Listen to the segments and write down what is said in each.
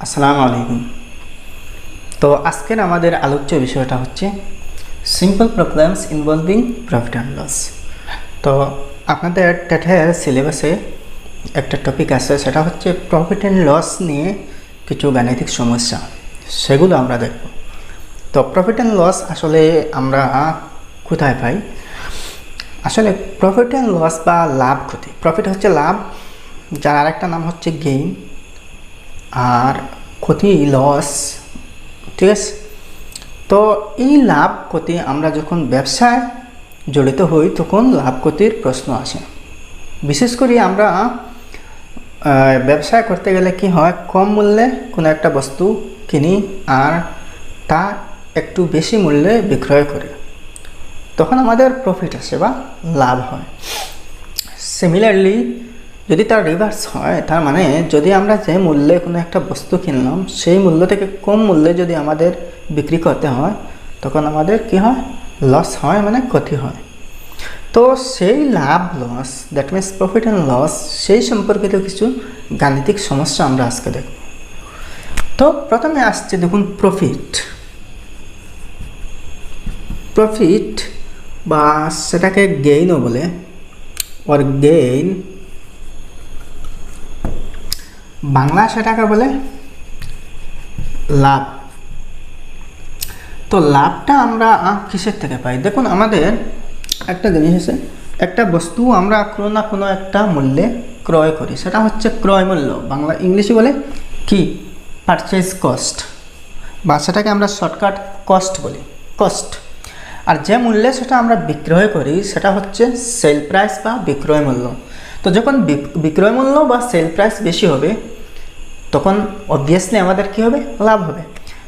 আসসালামু আলাইকুম। তো আজকের আমাদের আলোচ্য বিষয়টা হচ্ছে simple problems involving profit and loss. তো আপনাদের টেটের সিলেবাসে একটা টপিক আছে, সেটা হচ্ছে প্রফিট অ্যান্ড লস নিয়ে কিছু গাণিতিক সমস্যা, সেগুলো আমরা দেখব। তো প্রফিট অ্যান্ড লস আসলে আমরা কোথায় পাই? আসলে প্রফিট অ্যান্ড লস বা লাভ ক্ষতি, প্রফিট হচ্ছে লাভ, যার আরেকটা নাম হচ্ছে গেইন, আর ক্ষতি লস। ঠিক আছে? তো এই লাভ ক্ষতি আমরা যখন ব্যবসায় জড়িত হই তখন লাভ ক্ষতির প্রশ্ন আসে। বিশেষ করে আমরা ব্যবসা করতে গেলে কি হয়, কম মূল্যে কোনো একটা বস্তু কিনি আর তা একটু বেশি মূল্যে বিক্রয় করি, তখন আমাদের প্রফিট আসে বা লাভ হয়। সিমিলারলি যদি তার রিভার্স হয়, তার মানে যদি আমরা যে মূল্যে কোনো একটা বস্তু কিনলাম সেই মূল্য থেকে কম মূল্যে যদি আমাদের বিক্রি করতে হয়, তখন আমাদের কি হয়, লস হয়, মানে ক্ষতি হয়। তো সেই লাভ loss, that means profit and loss, সেই সম্পর্কিত কিছু গাণিতিক সমস্যা আমরা আজকে দেখব। তো প্রথমে আসছে দেখুন প্রফিট। প্রফিট বা সেটাকে গেইনও বলে, ওর গেইন বাংলা সেটাকে বলে লাভ। তো লাভটা আমরা কিসের থেকে পাই? দেখুন, আমাদের একটা জিনিস আছে, একটা বস্তু আমরা কোনো না কোনো একটা মূল্যে ক্রয় করি, সেটা হচ্ছে ক্রয় মূল্য, বাংলা ইংলিশে বলে কি, পারচেজ কস্ট, বা সেটাকে আমরা শর্টকাট কস্ট বলি, কস্ট। আর যে মূল্যে সেটা আমরা বিক্রয় করি সেটা হচ্ছে সেল প্রাইস বা বিক্রয় মূল্য। তো যখন বিক্রয় মূল্য বা সেল প্রাইস বেশি হবে, তখন অবভিয়াসলি আমাদের কী হবে, লাভ হবে।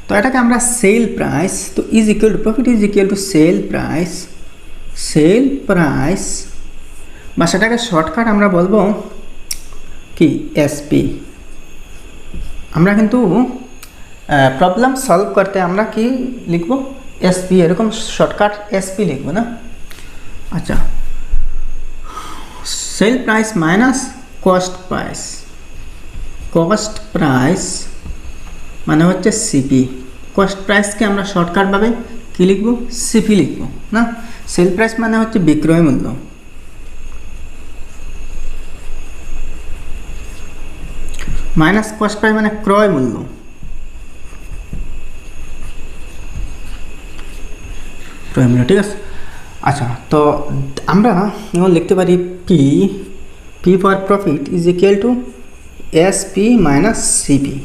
তো এটাকে আমরা সেল প্রাইস, তো is equal to profit is equal to sell price, sell price, বা সেটাকে শর্টকাট আমরা বলবো কি, এসপি। আমরা কিন্তু প্রবলেম সলভ করতে আমরা কি লিখব, এসপি, এরকম শর্টকাট এসপি লিখব না। আচ্ছা, sell price minus cost price, cost price মানে হচ্ছে সিপি। কস্ট প্রাইসকে আমরা শর্টকাটভাবে কী লিখব, সিপি লিখব না। সেল প্রাইস মানে হচ্ছে বিক্রয় মূল্য, মাইনাস কস্ট প্রাইস মানে ক্রয় মূল্য। ক্রয় মূল্য, ঠিক আছে। আচ্ছা, তো আমরা এখন লিখতে পারি P, P for profit is equal to SP minus CP.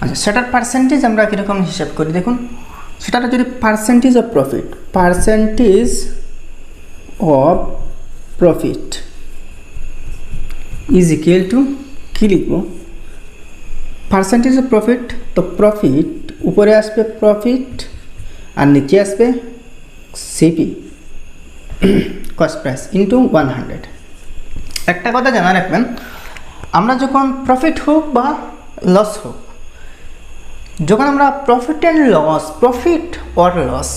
আচ্ছা, সেটার পার্সেন্টেজ আমরা কীরকম হিসাব করি দেখুন। সেটাটা যদি percentage of profit, percentage of profit is equal to কী লিখব, পার্সেন্টেজ অফ প্রফিট। তো প্রফিট উপরে আসবে প্রফিট আর নিচে আসবে সিপি, কস্ট প্রাইস, ইন্টু 100। একটা কথা জানা রাখবেন, আমরা যখন প্রফিট হোক বা লস হোক, যখন আমরা profit and loss, profit or loss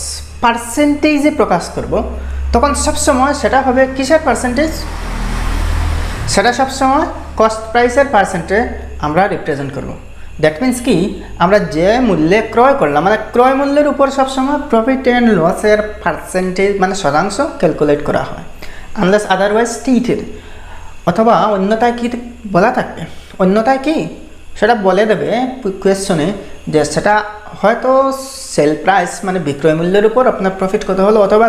পার্সেন্টেজে প্রকাশ করব, তখন সবসময় সেটা হবে কিসের পার্সেন্টেজ, সেটা সবসময় কস্ট প্রাইসের পার্সেন্টেজ আমরা রিপ্রেজেন্ট করব। দ্যাট মিন্স কি, আমরা যে মূল্যে ক্রয় করলাম, মানে ক্রয় মূল্যের উপর সবসময় প্রফিট অ্যান্ড লসের পার্সেন্টেজ মানে শতাংশ ক্যালকুলেট করা হয়, আনলেস আদারওয়াইজ স্টেটেড। অথবা অন্যথায় কি বলা থাকবে, অন্যথায় কি সেটা বলে দেবে কোয়েশ্চনে, যে সেটা হয়তো সেল প্রাইস মানে বিক্রয় মূল্যের উপর আপনার প্রফিট কত হলো অথবা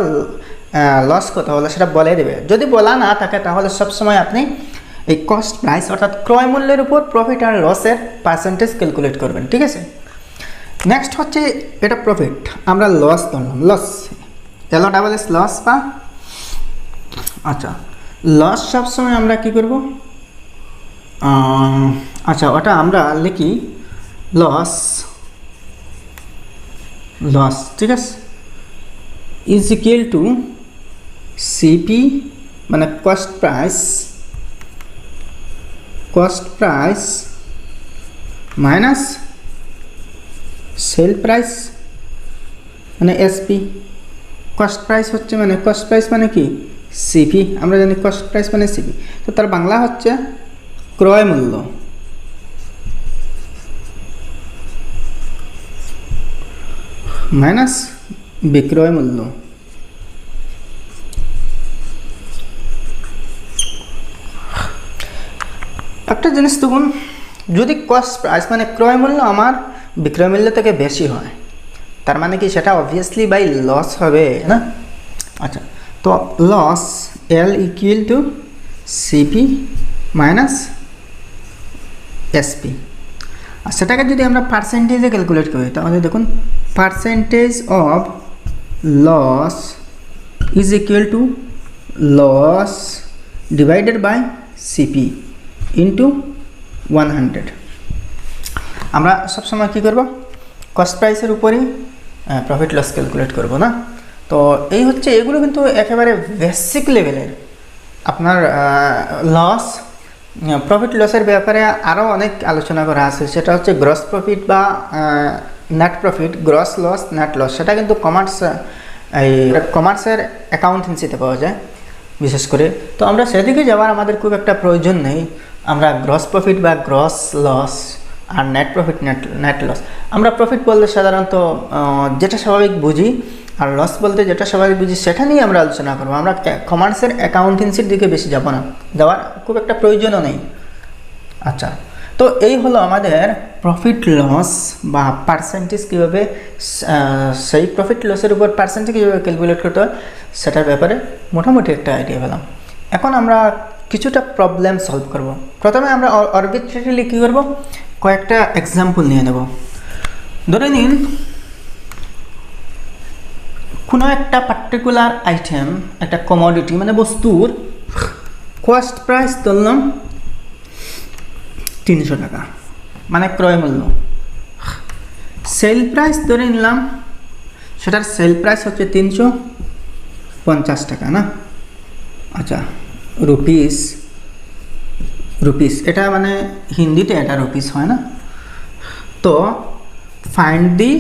লস কত হলো সেটা বলে দেবে। যদি বলা না থাকে তাহলে সবসময় আপনি এই কস্ট প্রাইস অর্থাৎ ক্রয় মূল্যের উপর প্রফিট আর লসের পার্সেন্টেজ ক্যালকুলেট করবেন, ঠিক আছে। নেক্সট হচ্ছে এটা প্রফিট, আমরা লস ধরলাম, লস LOSS লস বা, আচ্ছা লস সবসময় আমরা কি করব, আচ্ছা ওটা আমরা লিখি লস, লস, ঠিক আছে, ইজ ইকুয়াল টু সিপি মানে cost price, cost price minus sell price মানে এসপি। কস্ট প্রাইস হচ্ছে মানে কস্ট প্রাইস মানে কি, সিপি, আমরা জানি কস্ট প্রাইস মানে সিপি। তো তার বাংলা হচ্ছে ক্রয় মূল্য, মাইনাস বিক্রয় মূল্য। একটা জিনিস দেখুন, যদি কস্ট প্রাইস মানে ক্রয় মূল্য আমার বিক্রয় মূল্য থেকে বেশি হয়, তার মানে কি সেটা অবভিয়াসলি বাই লস হবে না। আচ্ছা, তো loss L equal to CP minus SP. আর সেটাকে যদি আমরা পার্সেন্টেজে ক্যালকুলেট করি তাহলে দেখুন percentage of loss is equal to loss divided by CP into 100। আমরা সবসময় কী করব, কস্ট প্রাইসের উপরেই প্রফিট লস ক্যালকুলেট করব না। তো এই হচ্ছে, এগুলো কিন্তু একেবারে বেসিক লেভেলের। আপনার লস প্রফিট লসের ব্যাপারে আরও অনেক আলোচনা করা আছে, সেটা হচ্ছে গ্রস প্রফিট বা net profit, gross loss, net loss. সেটা কিন্তু কমার্সের অ্যাকাউন্টেন্সিতে পাওয়া যায় বিশেষ করে। তো আমরা সেদিকে যাওয়ার আমাদের খুব একটা প্রয়োজন নেই। আমরা গ্রস প্রফিট বা গ্রস লস আর নেট প্রফিট, নেট লস, আমরা প্রফিট বলতে সাধারণত যেটা স্বাভাবিক বুঝি, আর লস বলতে যেটা স্বাভাবিক বুঝি সেটা নিয়ে আমরা আলোচনা করবো। আমরা কমার্সের অ্যাকাউন্টেন্সির দিকে বেশি যাব না, যাওয়ার খুব একটা প্রয়োজনও নেই। আচ্ছা, তো এই হলো আমাদের প্রফিট লস বা পার্সেন্টেজ কীভাবে, সেই প্রফিট লসের উপর পার্সেন্টেজ কীভাবে ক্যালকুলেট করতে হয় সেটার ব্যাপারে মোটামুটি একটা আইডিয়া পেলাম। এখন আমরা কিছুটা প্রবলেম সলভ করব। প্রথমে আমরা আরবিট্রারিলি কী করব, কয়েকটা এক্সাম্পল নিয়ে নেব। ধরে নিন কোনো একটা পার্টিকুলার আইটেম, একটা কমোডিটি মানে বস্তুর কস্ট প্রাইস ধরলাম 300 টাকা, মানে ক্রয় মূল্য। সেল প্রাইস ধরে নিলাম, সেটার সেল প্রাইস হচ্ছে 350 টাকা না। আচ্ছা, রুপিস, এটা মানে হিন্দিতে এটা রুপিস হয় না। তো find the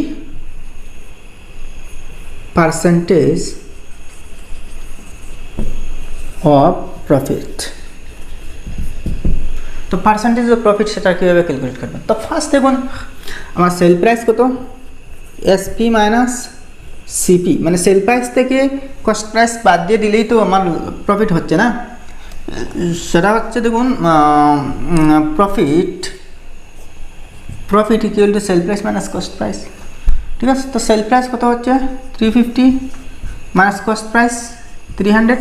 percentage of profit. তো পার্সেন্টেজ অফ প্রফিট সেটা কীভাবে ক্যালকুলেট করবেন? তো ফার্স্ট দেখুন আমার সেল প্রাইস কত, এসপি মাইনাস সিপি, মানে সেল প্রাইস থেকে কস্ট প্রাইস বাদ দিয়ে দিলেই তো আমার প্রফিট হচ্ছে না। সেটা হচ্ছে দেখুন profit equal to sell price minus cost price. ঠিক আছে, তো সেল প্রাইস কত হচ্ছে 350 মাইনাস কস্ট প্রাইস 300,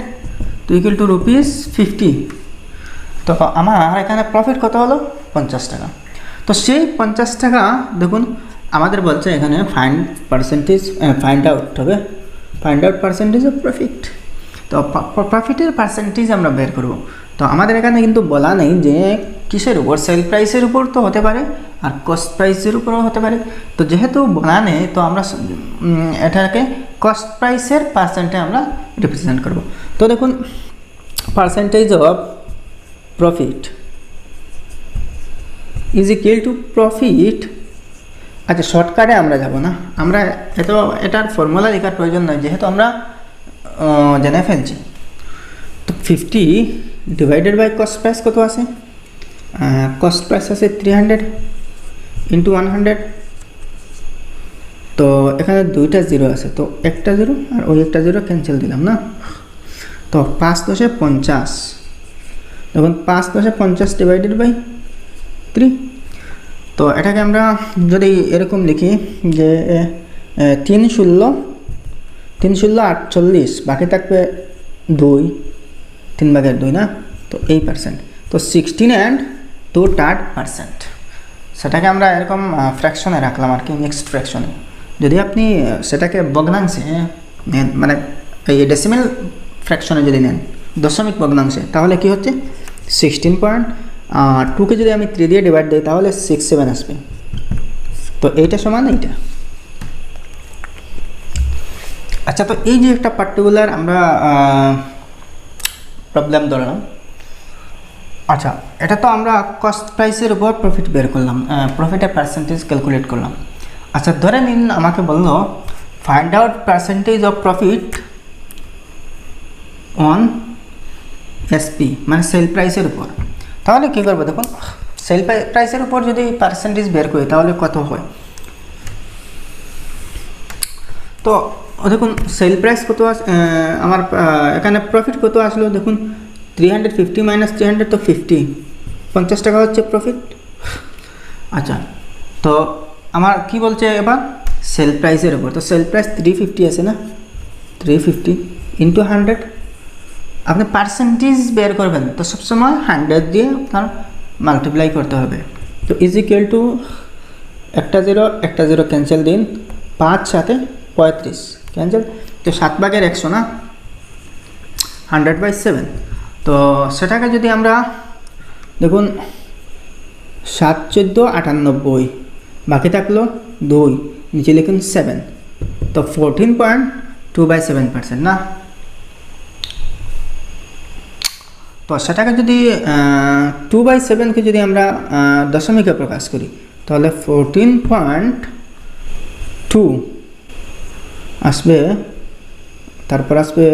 তো ইকুয়াল টু রুপিস 50। তো আমার এখানে প্রফিট কত হলো 50 টাকা। তো সেই 50 টাকা দেখুন আমাদের বলছে এখানে find out percentage of profit. তো প্রফিটের পার্সেন্টেজ আমরা বের করব। তো আমাদের এখানে কিন্তু বলা নেই যে কিসের উপর, সেল প্রাইসের উপর তো হতে পারে আর কস্ট প্রাইসের উপরও হতে পারে। তো যেহেতু বলা নেই তো আমরা এটাকে কস্ট প্রাইসের পার্সেন্টে আমরা রিপ্রেজেন্ট করব। তো দেখুন percentage of profit is equal to profit. আচ্ছা, শর্টকাটে আমরা যাব না, আমরা এটার ফর্মুলা লেখার প্রয়োজন নয়, যেহেতু আমরা জেনে ফেলছি। তো 50 ডিভাইডেড বাই কস্ট প্রাইস কত আছে, কস্ট প্রাইস আছে 300 ইন্টু 100। তো এখানে দুইটা জিরো আছে, তো একটা জিরো আর ওই একটা জিরো ক্যান্সেল দিলাম না। তো 5 × 10 = 50, দেখুন 5 × 10 = 50 ডিভাইডেড বাই 3। তো এটাকে আমরা যদি এরকম লিখি যে 3 × 16 = 48, বাকি থাকবে 2, 3/2 না, তো এই পার্সেন্ট। তো 16 and 2/3%, সেটাকে আমরা এরকম ফ্র্যাকশনে রাখলাম আর কি, মিক্সড ফ্র্যাকশনে। যদি আপনি সেটাকে ভগ্নাংশে নেন, মানে এই ডেসিমেল ফ্র্যাকশনে যদি নেন, দশমিক ভগ্নাংশে, তাহলে কি হচ্ছে 16.2কে যদি আমি 3 দিয়ে ডিভাইড দিই তাহলে 67 আসবে। তো এইটা সমান এইটা। আচ্ছা, তো এই যে একটা পার্টিকুলার আমরা প্রবলেম ধরলাম। আচ্ছা, এটা তো আমরা কস্ট প্রাইসের উপর প্রফিট বের করলাম, প্রফিটের পার্সেন্টেজ ক্যালকুলেট করলাম। আচ্ছা, ধরে নিন আমাকে বললো find out percentage of profit on SP, মানে সেল প্রাইসের উপর। তাহলে কী করবো দেখুন, সেল প্রাইসের উপর যদি পার্সেন্টেজ বের করি তাহলে কত হয়। তো দেখুন সেল প্রাইস কত আমার এখানে প্রফিট কত আসলো দেখুন 350 মাইনাস 300 তো 50, 50 টাকা হচ্ছে প্রফিট। আচ্ছা, তো আমার কি বলছে এবার সেল প্রাইসের উপর, তো সেল প্রাইস 350 আছে না, 350 ইন্টু 100, আপনি পার্সেন্টেজ বের করবেন তো সবসময় 100 দিয়ে আপনার মাল্টিপ্লাই করতে হবে। তো ইজ ইকুয়াল টু একটা জিরো ক্যান্সেল দিন, 5 7 35 ক্যান্সেল, তো 7 ভাগের 100 না, 100/7। তো সেটাকে যদি আমরা দেখুন 7 14 98, বাকি থাকলো 2, নিচে লিখুন 7, তো 14.2/7% না। তো সেটাকে যদি 2/7কে যদি আমরা দশমিকে প্রকাশ করি তাহলে 14.2 আসবে, তারপর আসবে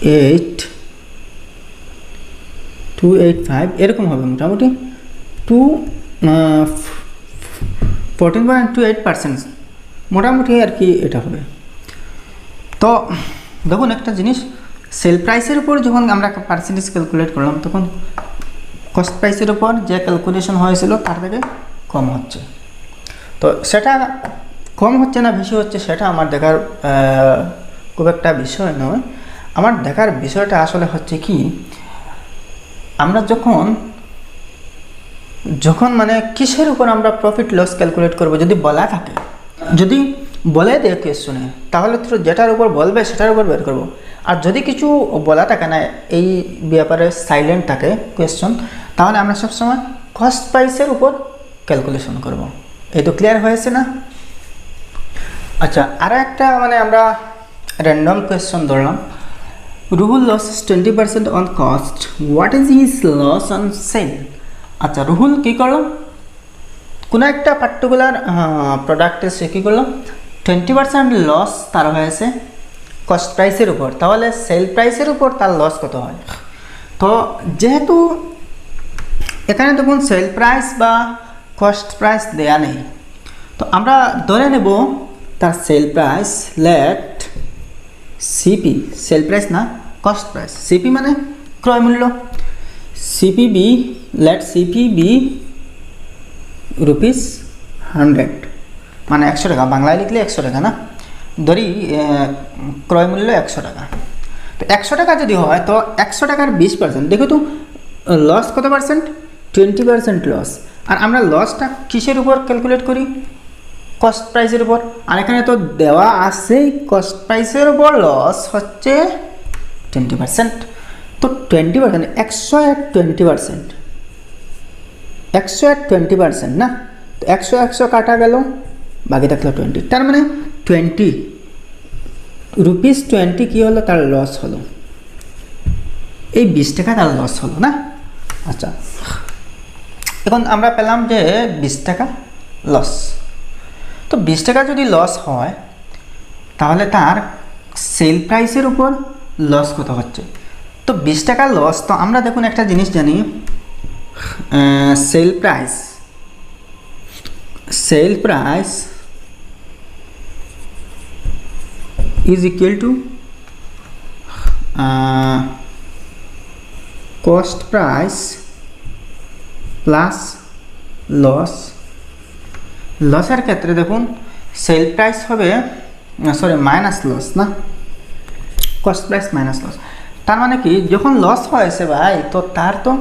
8285 এরকম হবে মোটামুটি 14.28% মোটামুটি আর কি এটা হবে। তো দেখুন একটা জিনিস, সেল প্রাইসের উপর যখন আমরা পার্সেন্টেজ ক্যালকুলেট করলাম তখন কস্ট প্রাইসের উপর যে ক্যালকুলেশন হয়েছিল তার থেকে কম হচ্ছে। তো সেটা কম হচ্ছে না বেশি হচ্ছে সেটা আমার দেখার খুব একটা বিষয় নয়। আমার দেখার বিষয়টা আসলে হচ্ছে কি, আমরা যখন মানে কিসের উপর আমরা প্রফিট লস ক্যালকুলেট করব, যদি বলা থাকে, যদি বলে দেয় কোয়েশ্চনে তাহলে তো যেটার উপর বলবে সেটার উপর বের করব। আর যদি কিছু বলা থাকে না, এই ব্যাপারে সাইলেন্ট থাকে কোয়েশ্চন, তাহলে আমরা সবসময় কস্ট প্রাইসের উপর ক্যালকুলেশন করব। এই তো ক্লিয়ার হয়েছে না? আচ্ছা, আরও একটা মানে আমরা র্যান্ডম কোয়েশ্চন ধরলাম, Ruhul loses 20% on cost, what is his loss on sale. আচ্ছা, রুহুল কী করলো, কোনো একটা পার্টিকুলার প্রোডাক্টে সে কী করলো 20% লস তার হয়েছে কস্ট প্রাইসের উপর, তাহলে সেল প্রাইসের উপর তার লস কত হয়। তো যেহেতু এখানে দেখুন সেল প্রাইস বা কস্ট প্রাইস দেয়া নেই, তো আমরা ধরে নেব তার sell price, let CP, sell price না কস্ট প্রাইস, সিপি মানে ক্রয় মূল্য, সিপিবি, লেট সিপিবি ₹100, মানে 100 টাকা, বাংলায় লিখলে 100 টাকা না, ধরি ক্রয় মূল্য 100 টাকা। তো 100 টাকা যদি হয় তো 100 টাকার 20%, দেখো তো লস কত পার্সেন্ট, 20% লস। আর আমরা লসটা কিসের উপর ক্যালকুলেট করি, কস্ট প্রাইসের উপর। আর এখানে তো দেওয়া আছে কস্ট প্রাইসের উপর লস হচ্ছে 20%, তো 20%, 100 at 20%, 100 at 20% না, তো 100 কাটা গেল, বাকি থাকলো 20, তার মানে 20 রুপিস 20 কী হলো তার লস হলো, এই 20 টাকা তার লস হলো না। আচ্ছা, এখন আমরা পেলাম যে 20 টাকা লস। তো 20 টাকা যদি লস হয় তাহলে তার সেল প্রাইসের উপর লস কত হচ্ছে। তো 20 টাকা লস, তো আমরা দেখুন একটা জিনিস জানি, sell price is equal to cost price plus loss। লসের ক্ষেত্রে দেখুন সেল প্রাইস হবে মাইনাস লস না, কস্ট প্রাইস মাইনাস লস। তার মানে কি, যখন লস হয়েছে ভাই তো তার তো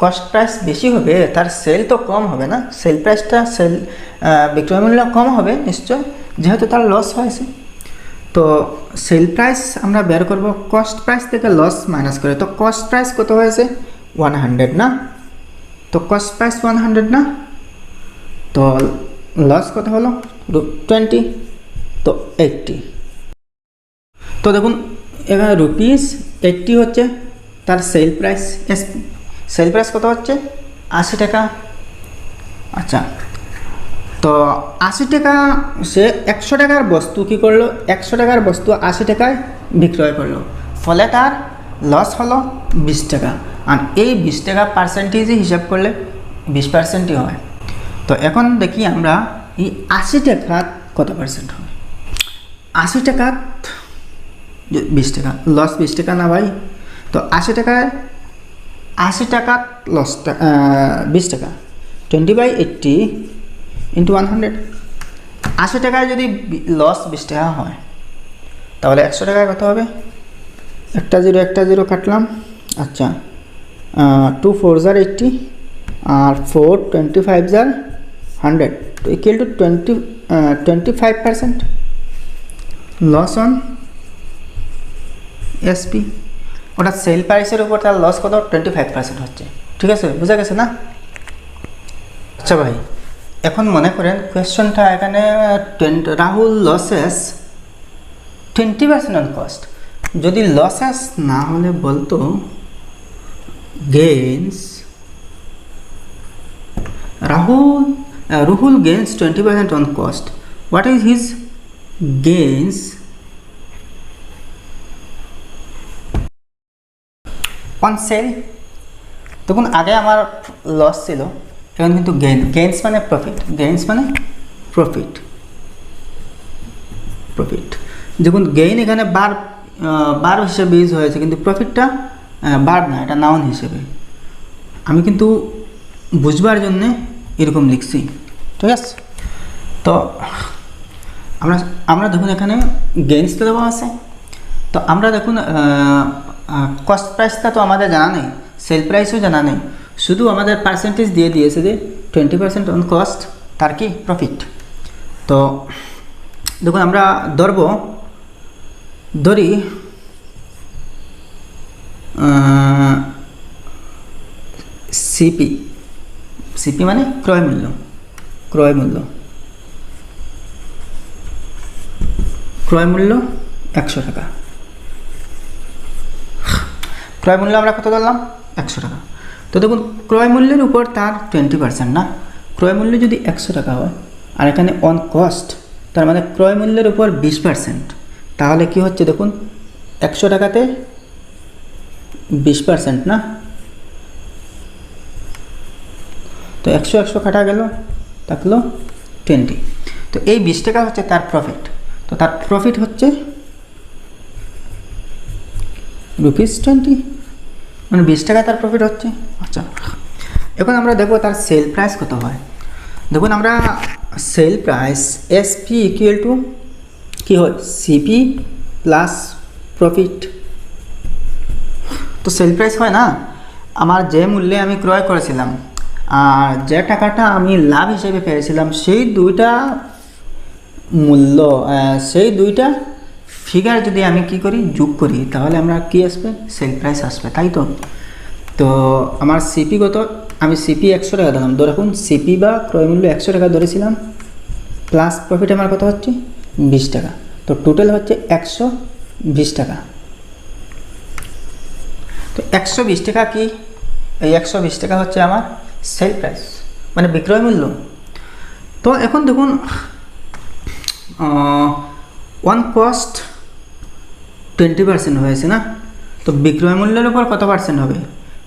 কস্ট প্রাইস বেশি হবে, তার সেল তো কম হবে না, সেল প্রাইসটা বিক্রয় মূল্য কম হবে নিশ্চয়, যেহেতু তার লস হয়েছে। তো সেল প্রাইস আমরা বের করব কস্ট প্রাইস থেকে লস মাইনাস করে, তো কস্ট প্রাইস কত হয়েছে 100 না, তো কস্ট প্রাইস 100 না, তো লস কত হলো 20, তো 80। তো দেখুন এখানে ₹80 হচ্ছে তার সেল প্রাইস, সেল প্রাইস কত হচ্ছে 80 টাকা। আচ্ছা, তো 80 টাকা, সে 100 টাকার বস্তু কী করলো, 100 টাকার বস্তু 80 টাকায় বিক্রয় করলো, ফলে তার লস হলো 20 টাকা। আর এই 20 টাকা পার্সেন্টেজে হিসাব করলে 20%ই হয়। তো এখন দেখি আমরা এই 80 টাকা কত পার্সেন্ট হবে? 80 টাকা 20 টাকা লস, 20 টাকা না ভাই? তো 80 টাকা লসটা 20 টাকা 20/80 ইন্টু 100। 80 টাকায় যদি লস 20 টাকা হয় তাহলে 100 টাকায় কত হবে? একটা জিরো কাটলাম। আচ্ছা 2 4 * 80 আর 4 25 * 100 তো equal to 25% loss on SP. ওটা সেল প্রাইসের উপর তার লস কত? 25% হচ্ছে। ঠিক আছে, বোঝা গেছে না? আচ্ছা ভাই, এখন মনে করেন কোয়েশ্চনটা এখানে রাহুল লসেস 20% অন কস্ট। যদি লসেস না হলে বলতো gains, Rahul gains 20% on cost. What is his gains on sale? দেখুন আগে আমার লস ছিল, এখন কিন্তু গেইনস মানে প্রফিট। দেখুন গেইন এখানে বার হিসেবে ইউজ হয়েছে, কিন্তু প্রফিটটা বার না, এটা নাউন হিসেবে। আমি কিন্তু বুঝবার জন্যে এরকম লিখছি, ঠিক আছে? তো আমরা দেখুন এখানে গেইনস তো দেওয়া আছে, তো আমরা দেখুন কস্ট প্রাইসটা তো আমাদের জানা নেই, সেল প্রাইসও জানা নেই, শুধু আমাদের পার্সেন্টেজ দিয়ে দিয়েছে যে 20% অন কস্ট, তার কি প্রফিট। তো দেখুন আমরা ধরি সিপি মানে ক্রয় মূল্য 100 টাকা। ক্রয় মূল্য আমরা কত ধরলাম? 100 টাকা। তো দেখুন ক্রয় মূল্যের উপর তার 20% না, ক্রয় মূল্য যদি 100 টাকা হয় আর এখানে অন কস্ট, তার মানে ক্রয় মূল্যের উপর 20%, তাহলে কি হচ্ছে দেখুন 100 টাকাতে 20% না, তো 100 কাটা গেল, থাকলো 20। তো এই 20 টাকা হচ্ছে তার প্রফিট। তো তার প্রফিট হচ্ছে ₹20, মানে 20 টাকা তার প্রফিট হচ্ছে। আচ্ছা, এখন আমরা দেখব তার সেল প্রাইস কত হয়। দেখুন আমরা sell price SP equal to কী হয়? CP plus profit. তো সেল প্রাইস হয় না, আমার যে মূল্যে আমি ক্রয় করেছিলাম আর যে টাকাটা আমি লাভ হিসেবে পেয়েছিলাম, সেই দুইটা মূল্য, সেই দুইটা ফিগার যদি আমি কি করি, যোগ করি, তাহলে আমরা কি আসবে? সেল প্রাইস আসবে, তাই তো? তো আমার সিপি কত? আমি সিপি 100 টাকা দিলাম, ধরুন সিপি বা ক্রয় মূল্য 100 টাকা ধরেছিলাম, প্লাস প্রফিট আমার কত হচ্ছে? 20 টাকা। তো টোটাল হচ্ছে 120 টাকা। তো 120 টাকা কি? এই 120 টাকা হচ্ছে আমার সেল প্রাইস, মানে বিক্রয় মূল্য। তো এখন দেখুন অন কস্ট 20% হয়েছে না, তো বিক্রয় মূল্যের উপর কত পার্সেন্ট হবে?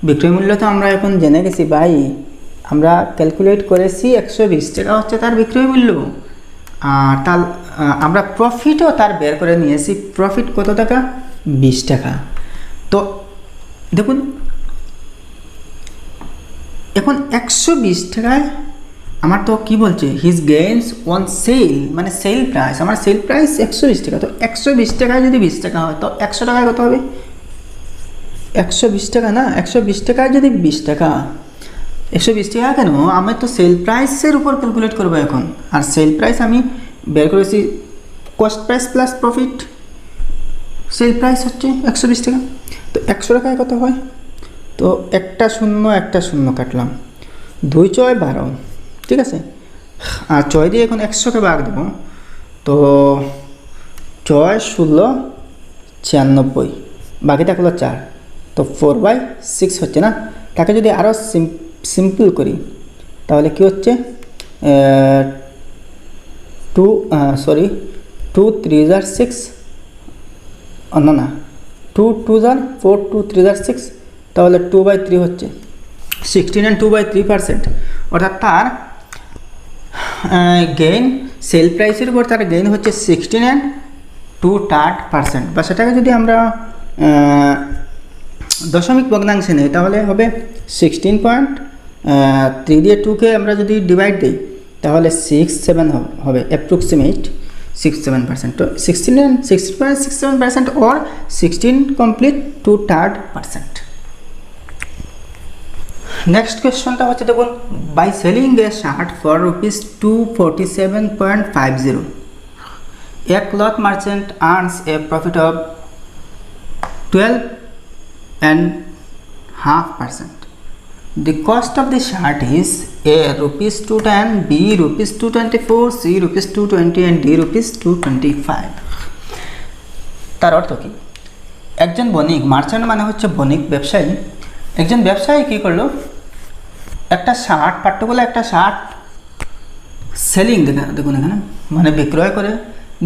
বিক্রয় মূল্য তো আমরা এখন জেনে গেছি ভাই, আমরা ক্যালকুলেট করেছি 120 টাকা হচ্ছে তার বিক্রয় মূল্য, আর তার আমরা প্রফিটও তার বের করে নিয়েছি। প্রফিট কত টাকা? 20 টাকা। তো দেখুন এখন 120 টাকায় আমার তো কি বলছে? হিজ গেইনস অন সেল, মানে সেল প্রাইস, আমার সেল প্রাইস 120 টাকা। তো 120 টাকায় যদি 20 টাকা হয়, তো 100 টাকায় কত হবে? 120 টাকা না, 120 টাকায় যদি 20 টাকা, 120 টাকা কেন? আমি তো সেল প্রাইসের উপর ক্যালকুলেট করবো এখন, আর সেল প্রাইস আমি বের করেছি cost price plus profit. Sell price হচ্ছে 120 টাকা। তো 100 টাকায় কত হয়? তো একটা শূন্য কাটলাম, 2 × 6 = 12, ঠিক আছে? আর 6 দিয়ে এখন 100কে ভাগ দেবো, তো 6 16 96, বাকি থাকলো 4, তো 4/6 হচ্ছে না। তাকে যদি আরও সিম্পল করি তাহলে কি হচ্ছে? 2 3 * 6, না 2 2 * 4, 2 3 * 6, তাহলে 2/3 হচ্ছে 16 and 2/3%, অর্থাৎ তার গেইন সেল প্রাইসের উপর তার গেইন হচ্ছে 16.2% বা সেটাকে যদি আমরা দশমিক ভগ্নাংশে নেই তাহলে হবে 16.3 দিয়ে 2কে আমরা যদি ডিভাইড দিই তাহলে 6-7 হবে অ্যাপ্রক্সিমেট 6-7%. তো 16.67% or 16.2%. নেক্সট কোয়েশ্চনটা হচ্ছে দেখুন, by selling a shirt for ₹247.50 a cloth merchant earns a profit of 12.5%. The cost of the shirt is A ₹210, B ₹224, C ₹220 and D ₹225. তার অর্থ কি? একজন বণিক, মার্চেন্ট মানে হচ্ছে বণিক, ব্যবসায়ী, একজন ব্যবসায়ী কী করলো, একটা শার্ট, পার্টিকুলার একটা শার্ট সেলিং, দেখুন এখানে মানে বিক্রয় করে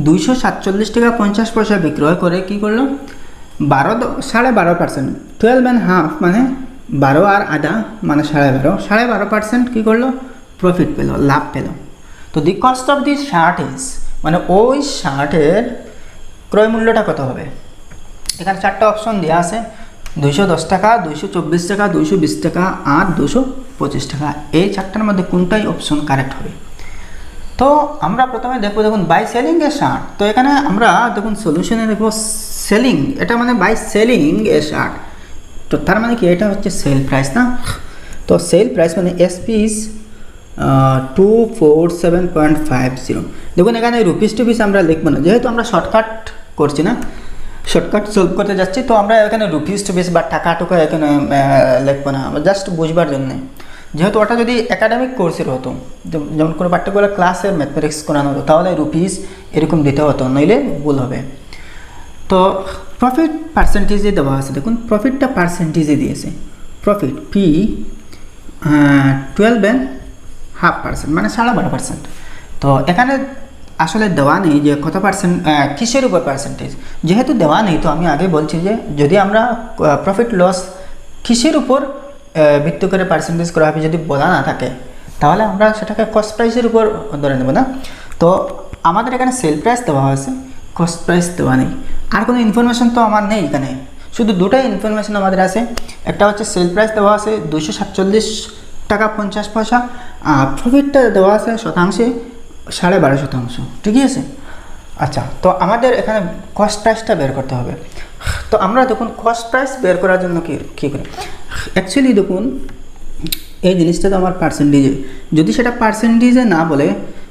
247 টাকা 50 পয়সা বিক্রয় করে কী করলো, 12.5%, 12.5 মানে 12 আর আধা মানে 12.5% কী করলো, প্রফিট পেল, লাভ পেল। তো the cost of this shirt is, মানে ওই শার্টের ক্রয় মূল্যটা কত হবে? এখানে 4টা অপশন দেওয়া আছে, 210 টাকা, 224 টাকা, 220 টাকা আর 225 টাকা। এই 4টার মধ্যে কোনটাই অপশন কারেক্ট হবে? তো আমরা প্রথমে দেখব, দেখুন বাই সেলিং এ শার্ট, তো এখানে আমরা দেখুন সলিউশনে দেখব সেলিং, এটা মানে বাই সেলিং এ শার্ট, তো তার মানে কি, এটা হচ্ছে সেল প্রাইস না? তো সেল প্রাইস মানে এসপি ইজ 247.50। দেখুন এখানে রুপিস টুপিস আমরা লিখবো না, যেহেতু আমরা শর্টকাট করছি না, শর্টকাট সলভ করতে যাচ্ছি, তো আমরা এখানে রুপিস টুপিস বা টাকা টুকা এখানে লিখবো না, জাস্ট বুঝবার জন্যে। যেহেতু ওটা যদি একাডেমিক কোর্সের হতো, যেমন কোনো পার্টিকুলার ক্লাসের ম্যাথমেটিক্স করানো হতো, তাহলে রুপিস এরকম দিতে হতো, নইলে ভুল হবে। তো প্রফিট পার্সেন্টেজে দেওয়া আছে, দেখুন প্রফিটটা পার্সেন্টেজে দিয়েছে, প্রফিট পি 12.5% মানে 12.5%। তো এখানে আসলে দেওয়া নেই যে কত পার্সেন্ট, কিসের উপর পার্সেন্টেজ, যেহেতু দেওয়া নেই, তো আমি আগে বলছি যে যদি আমরা প্রফিট লস কিসের উপর ভিত্তি করে পার্সেন্টেজ করা হবে যদি বলা না থাকে, তাহলে আমরা সেটাকে কস্ট প্রাইসের উপর ধরে নেব না। তো আমাদের এখানে সেল প্রাইস দেওয়া হয়েছে, কস্ট প্রাইস দেওয়া নেই, আর কোনো ইনফরমেশন তো আমার নেই এখানে, শুধু দুটাই ইনফরমেশন আমাদের আছে। একটা হচ্ছে সেল প্রাইস দেওয়া আছে 247 টাকা 50 পয়সা, আর প্রফিটটা দেওয়া আছে শতাংশে 12.5%, ঠিকই আছে। আচ্ছা, তো আমাদের এখানে কস্ট প্রাইসটা বের করতে হবে। তো আমরা দেখুন কস্ট প্রাইস বের করার জন্য কী করি, অ্যাকচুয়ালি দেখুন এই জিনিসটা তো আমার পার্সেন্টেজে, যদি সেটা পার্সেন্টেজে না বলে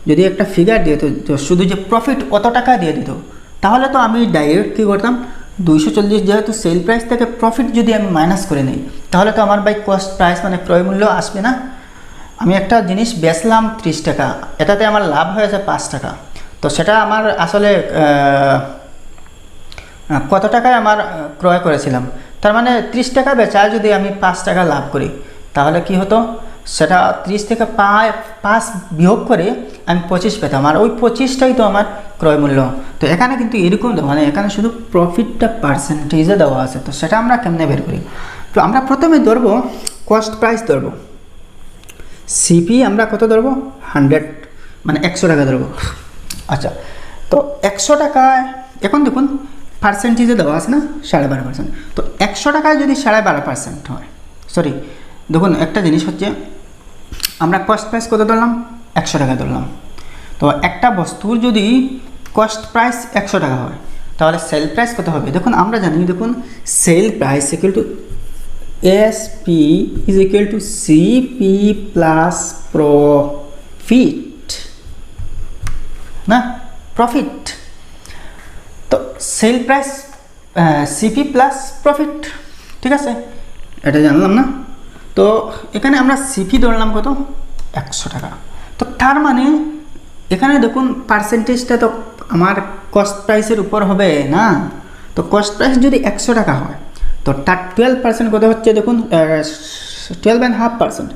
যদি একটা ফিগার দিয়ে তো শুধু যে প্রফিট অত টাকা দিয়ে দিত, তাহলে তো আমি ডাইরেক্ট কী করতাম, 240 যেহেতু সেল প্রাইস থেকে প্রফিট যদি আমি মাইনাস করে নিই, তাহলে তো আমার বাই কস্ট প্রাইস মানে ক্রয় মূল্য আসবে না। আমি একটা জিনিস বেচলাম 30 টাকা, এটাতে আমার লাভ হয়েছে 5 টাকা, তো সেটা আমার আসলে কত টাকায় আমার ক্রয় করেছিলাম, তার মানে 30 টাকা বেচায় যদি আমি 5 টাকা লাভ করি, তাহলে কি হতো, সেটা 30 থেকে 5 বিয়োগ করে আমি 25 পেতাম, আর ওই 25টাই তো আমার ক্রয় মূল্য। তো এখানে কিন্তু এরকম মানে এখানে শুধু প্রফিটটা পার্সেন্টেজে দেওয়া আছে, তো সেটা আমরা কেমনে বের করি? তো আমরা প্রথমে ধরবো কস্ট প্রাইস ধরবো, সিপি আমরা কত ধরবো, 100 মানে 100 টাকা ধরবো। আচ্ছা, তো 100 টাকায় এখন দেখুন পার্সেন্টেজে দেওয়া আছে না 12.5%, তো 100 টাকায় যদি 12.5% হয়, সরি দেখুন একটা জিনিস হচ্ছে, আমরা কস্ট প্রাইস কত ধরলাম, 100 টাকা ধরলাম। তো একটা বস্তুর যদি কস্ট প্রাইস 100 টাকা হয়, তাহলে সেল প্রাইস কত হবে? দেখুন আমরা জানি, দেখুন sell price equal to SP is equal to CP plus profit না, প্রফিট। তো sell price CP plus profit, ঠিক আছে, এটা জানলাম না। তো এখানে আমরা সিপি ধরলাম কত, 100 টাকা। তো তার মানে এখানে দেখুন পার্সেন্টেজটা তো আমার কস্ট প্রাইসের উপর হবে না, তো কস্ট প্রাইস যদি 100 টাকা হয়, তো তার 12% কত হচ্ছে, দেখুন 12.5%।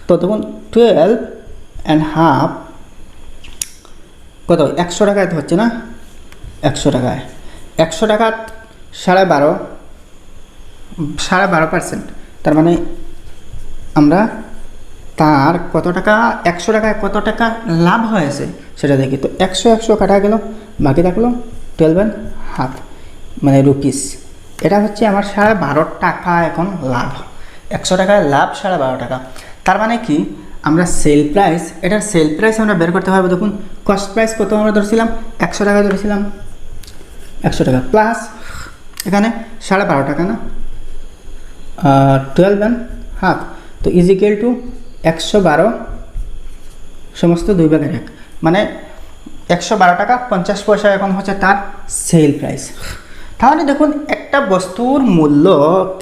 তো দেখুন 12.5 কত, 100 টাকায় তো হচ্ছে না, 100 টাকায় 100 টাকা 12.5%, তার মানে আমরা তার কত টাকা, 100 টাকায় কত টাকা লাভ হয়েছে সেটা দেখি। তো 100 কাটা গেল, বাকি থাকলো 12.5 মানে রুপিস। এটা হচ্ছে আমার 12.5 টাকা এখন লাভ। 100 টাকায় লাভ 12.5 টাকা। তার মানে কি, আমরা সেল প্রাইস, এটার সেল প্রাইস আমরা বের করতে পারবো। দেখুন কস্ট প্রাইস কত আমরা ধরেছিলাম, 100 টাকা ধরেছিলাম। 100 টাকা প্লাস এখানে 12.5 টাকা না, 12.5, তো ইজিক্যাল টু 112 সমস্ত 2/1, মানে 112 টাকা 50 পয়সা এখন হচ্ছে তার সেল প্রাইস। তাহলে দেখুন একটা বস্তুর মূল্য,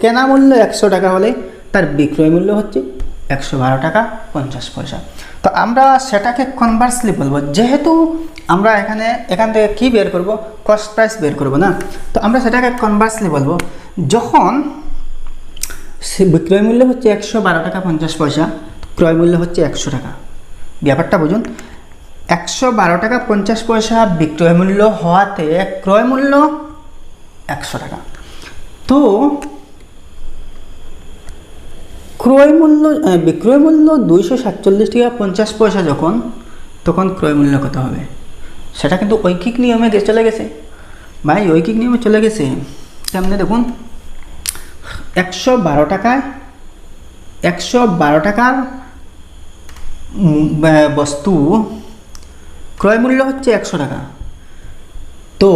কেনা মূল্য 100 টাকা হলে তার বিক্রয় মূল্য হচ্ছে 112 টাকা 50 পয়সা। তো আমরা সেটাকে কনভার্সলি বলবো, যেহেতু আমরা এখান থেকে কী বের করব, কস্ট প্রাইস বের করব না, তো আমরা সেটাকে কনভার্সলি বলবো, যখন বিক্রয় মূল্য হচ্ছে 112 টাকা 50 পয়সা, ক্রয় মূল্য হচ্ছে 100 টাকা। ব্যাপারটা বুঝুন, 112 টাকা 50 পয়সা বিক্রয় মূল্য হওয়াতে ক্রয় মূল্য 100 টাকা। তো বিক্রয় মূল্য 247 টাকা 50 পয়সা যখন, তখন ক্রয় মূল্য কত হবে? সেটা কিন্তু ঐকিক নিয়মে চলে গেছে ভাই, ঐকিক নিয়মে চলে গেছে। কেমনে দেখুন, 112 টাকার বস্তু ক্রয় মূল্য হচ্ছে 100 টাকা, তো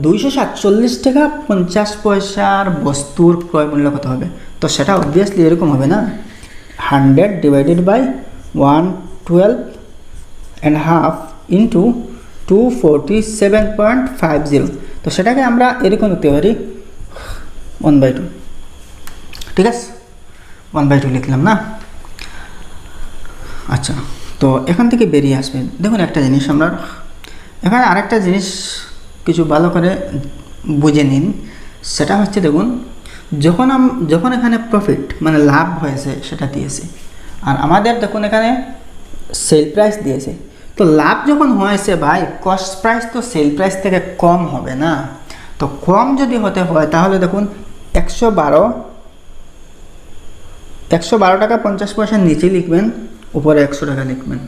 247 টাকা 50 পয়সার বস্তুর ক্রয় মূল্য কত হবে? তো সেটা অবভিয়াসলি এরকম হবে না, 100 ডিভাইডেড বাই 112.5 ইন্টু 247.50। তো সেটাকে আমরা এরকম লিখতে পারি 1/2। ঠিক আছে, 1/2 লিখলাম না। আচ্ছা, তো এখান থেকে বেরিয়ে আসবে। দেখুন একটা জিনিস, আমরা এখানে আরেকটা জিনিস কিছু ভালো করে বুঝে নিন। সেটা হচ্ছে দেখুন, যখন এখানে প্রফিট মানে লাভ হয়েছে সেটা দিয়েছে, আর আমাদের দেখুন এখানে সেল প্রাইস দিয়েছে। তো লাভ যখন হয়েছে ভাই, কস্ট প্রাইস তো সেল প্রাইস থেকে কম হবে না। তো কম যদি হতে হয় তাহলে দেখুন 112 টাকা 50 পয়সার নিচে লিখবেন, উপরে 100 টাকা লিখবেন।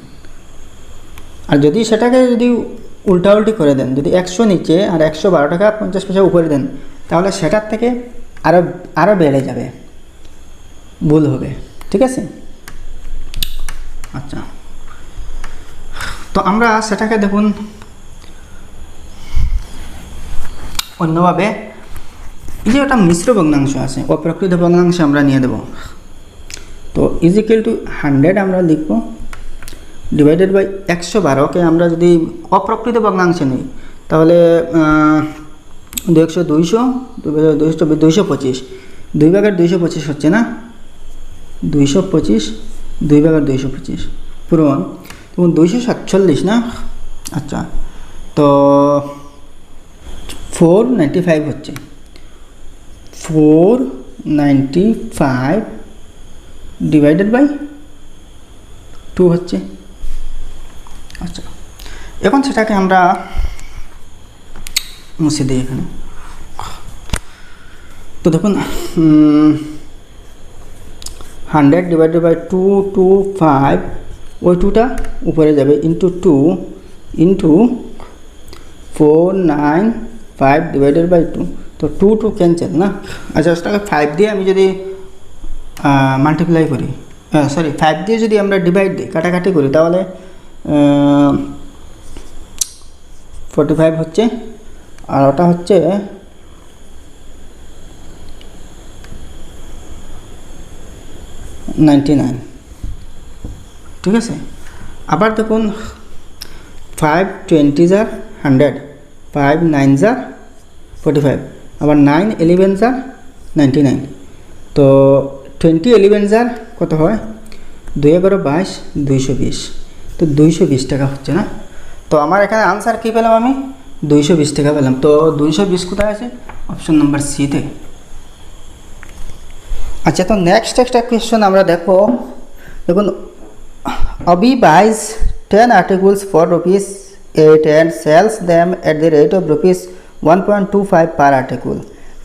আর যদি সেটাকে উল্টাউল্টি করে দেন, যদি 100 নিচে আর 112 টাকা 50 পয়সা উপরে দেন, তাহলে সেটার থেকে আরও বেড়ে যাবে, ভুল হবে। ঠিক আছে, আচ্ছা, তো আমরা সেটাকে দেখুন অন্যভাবে, এই যে ওটা মিশ্র ভগ্নাংশ আছে, অপ্রকৃত ভগ্নাংশ আমরা নিয়ে দেব। তো ইজিক্যাল টু 100 আমরা লিখব, ডিভাইডেড বাই 112কে আমরা যদি অপ্রকৃত ভগ্নাংশে নিই তাহলে 200 225, 2/225 হচ্ছে না, 225 2/225 পূরণ, তখন 247 না। আচ্ছা, তো 495 হচ্ছে, 495 ডিভাইডেড বাই 2 হচ্ছে। আচ্ছা, এখন সেটাকে আমরা মুছে দিই এখানে। তো দেখুন 100 ডিভাইডেড বাই 225, ওই 2টা উপরে যাবে, ইন্টু 2 ইন্টু 495 ডিভাইডেড বাই 2, তো 2 ক্যান্সেল না। আচ্ছা, সেটাকে 5 দিয়ে আমি যদি মাল্টিপ্লাই করি, 5 দিয়ে যদি আমরা ডিভাইড দিই, কাটাকাটি করি, তাহলে 45 হচ্ছে, আর ওটা হচ্ছে 99। ঠিক আছে, আবার দেখুন 5 20 * 100, 5 9 * 45, আবার 9 11 * 99, তো 20 11 কত হয়, 2 11 22, 220, তো 220 টাকা হচ্ছে না। তো আমার এখানে আনসার কী পেলাম, আমি 220 টাকা পেলাম। তো 220 কোথায় আছে, অপশন নাম্বার সিতে। আচ্ছা, তো নেক্সট একটা কোয়েশ্চন আমরা দেখো। দেখুন, Abi buys 10 articles for ₹8 and sells them at the rate of ₹1.25 per article.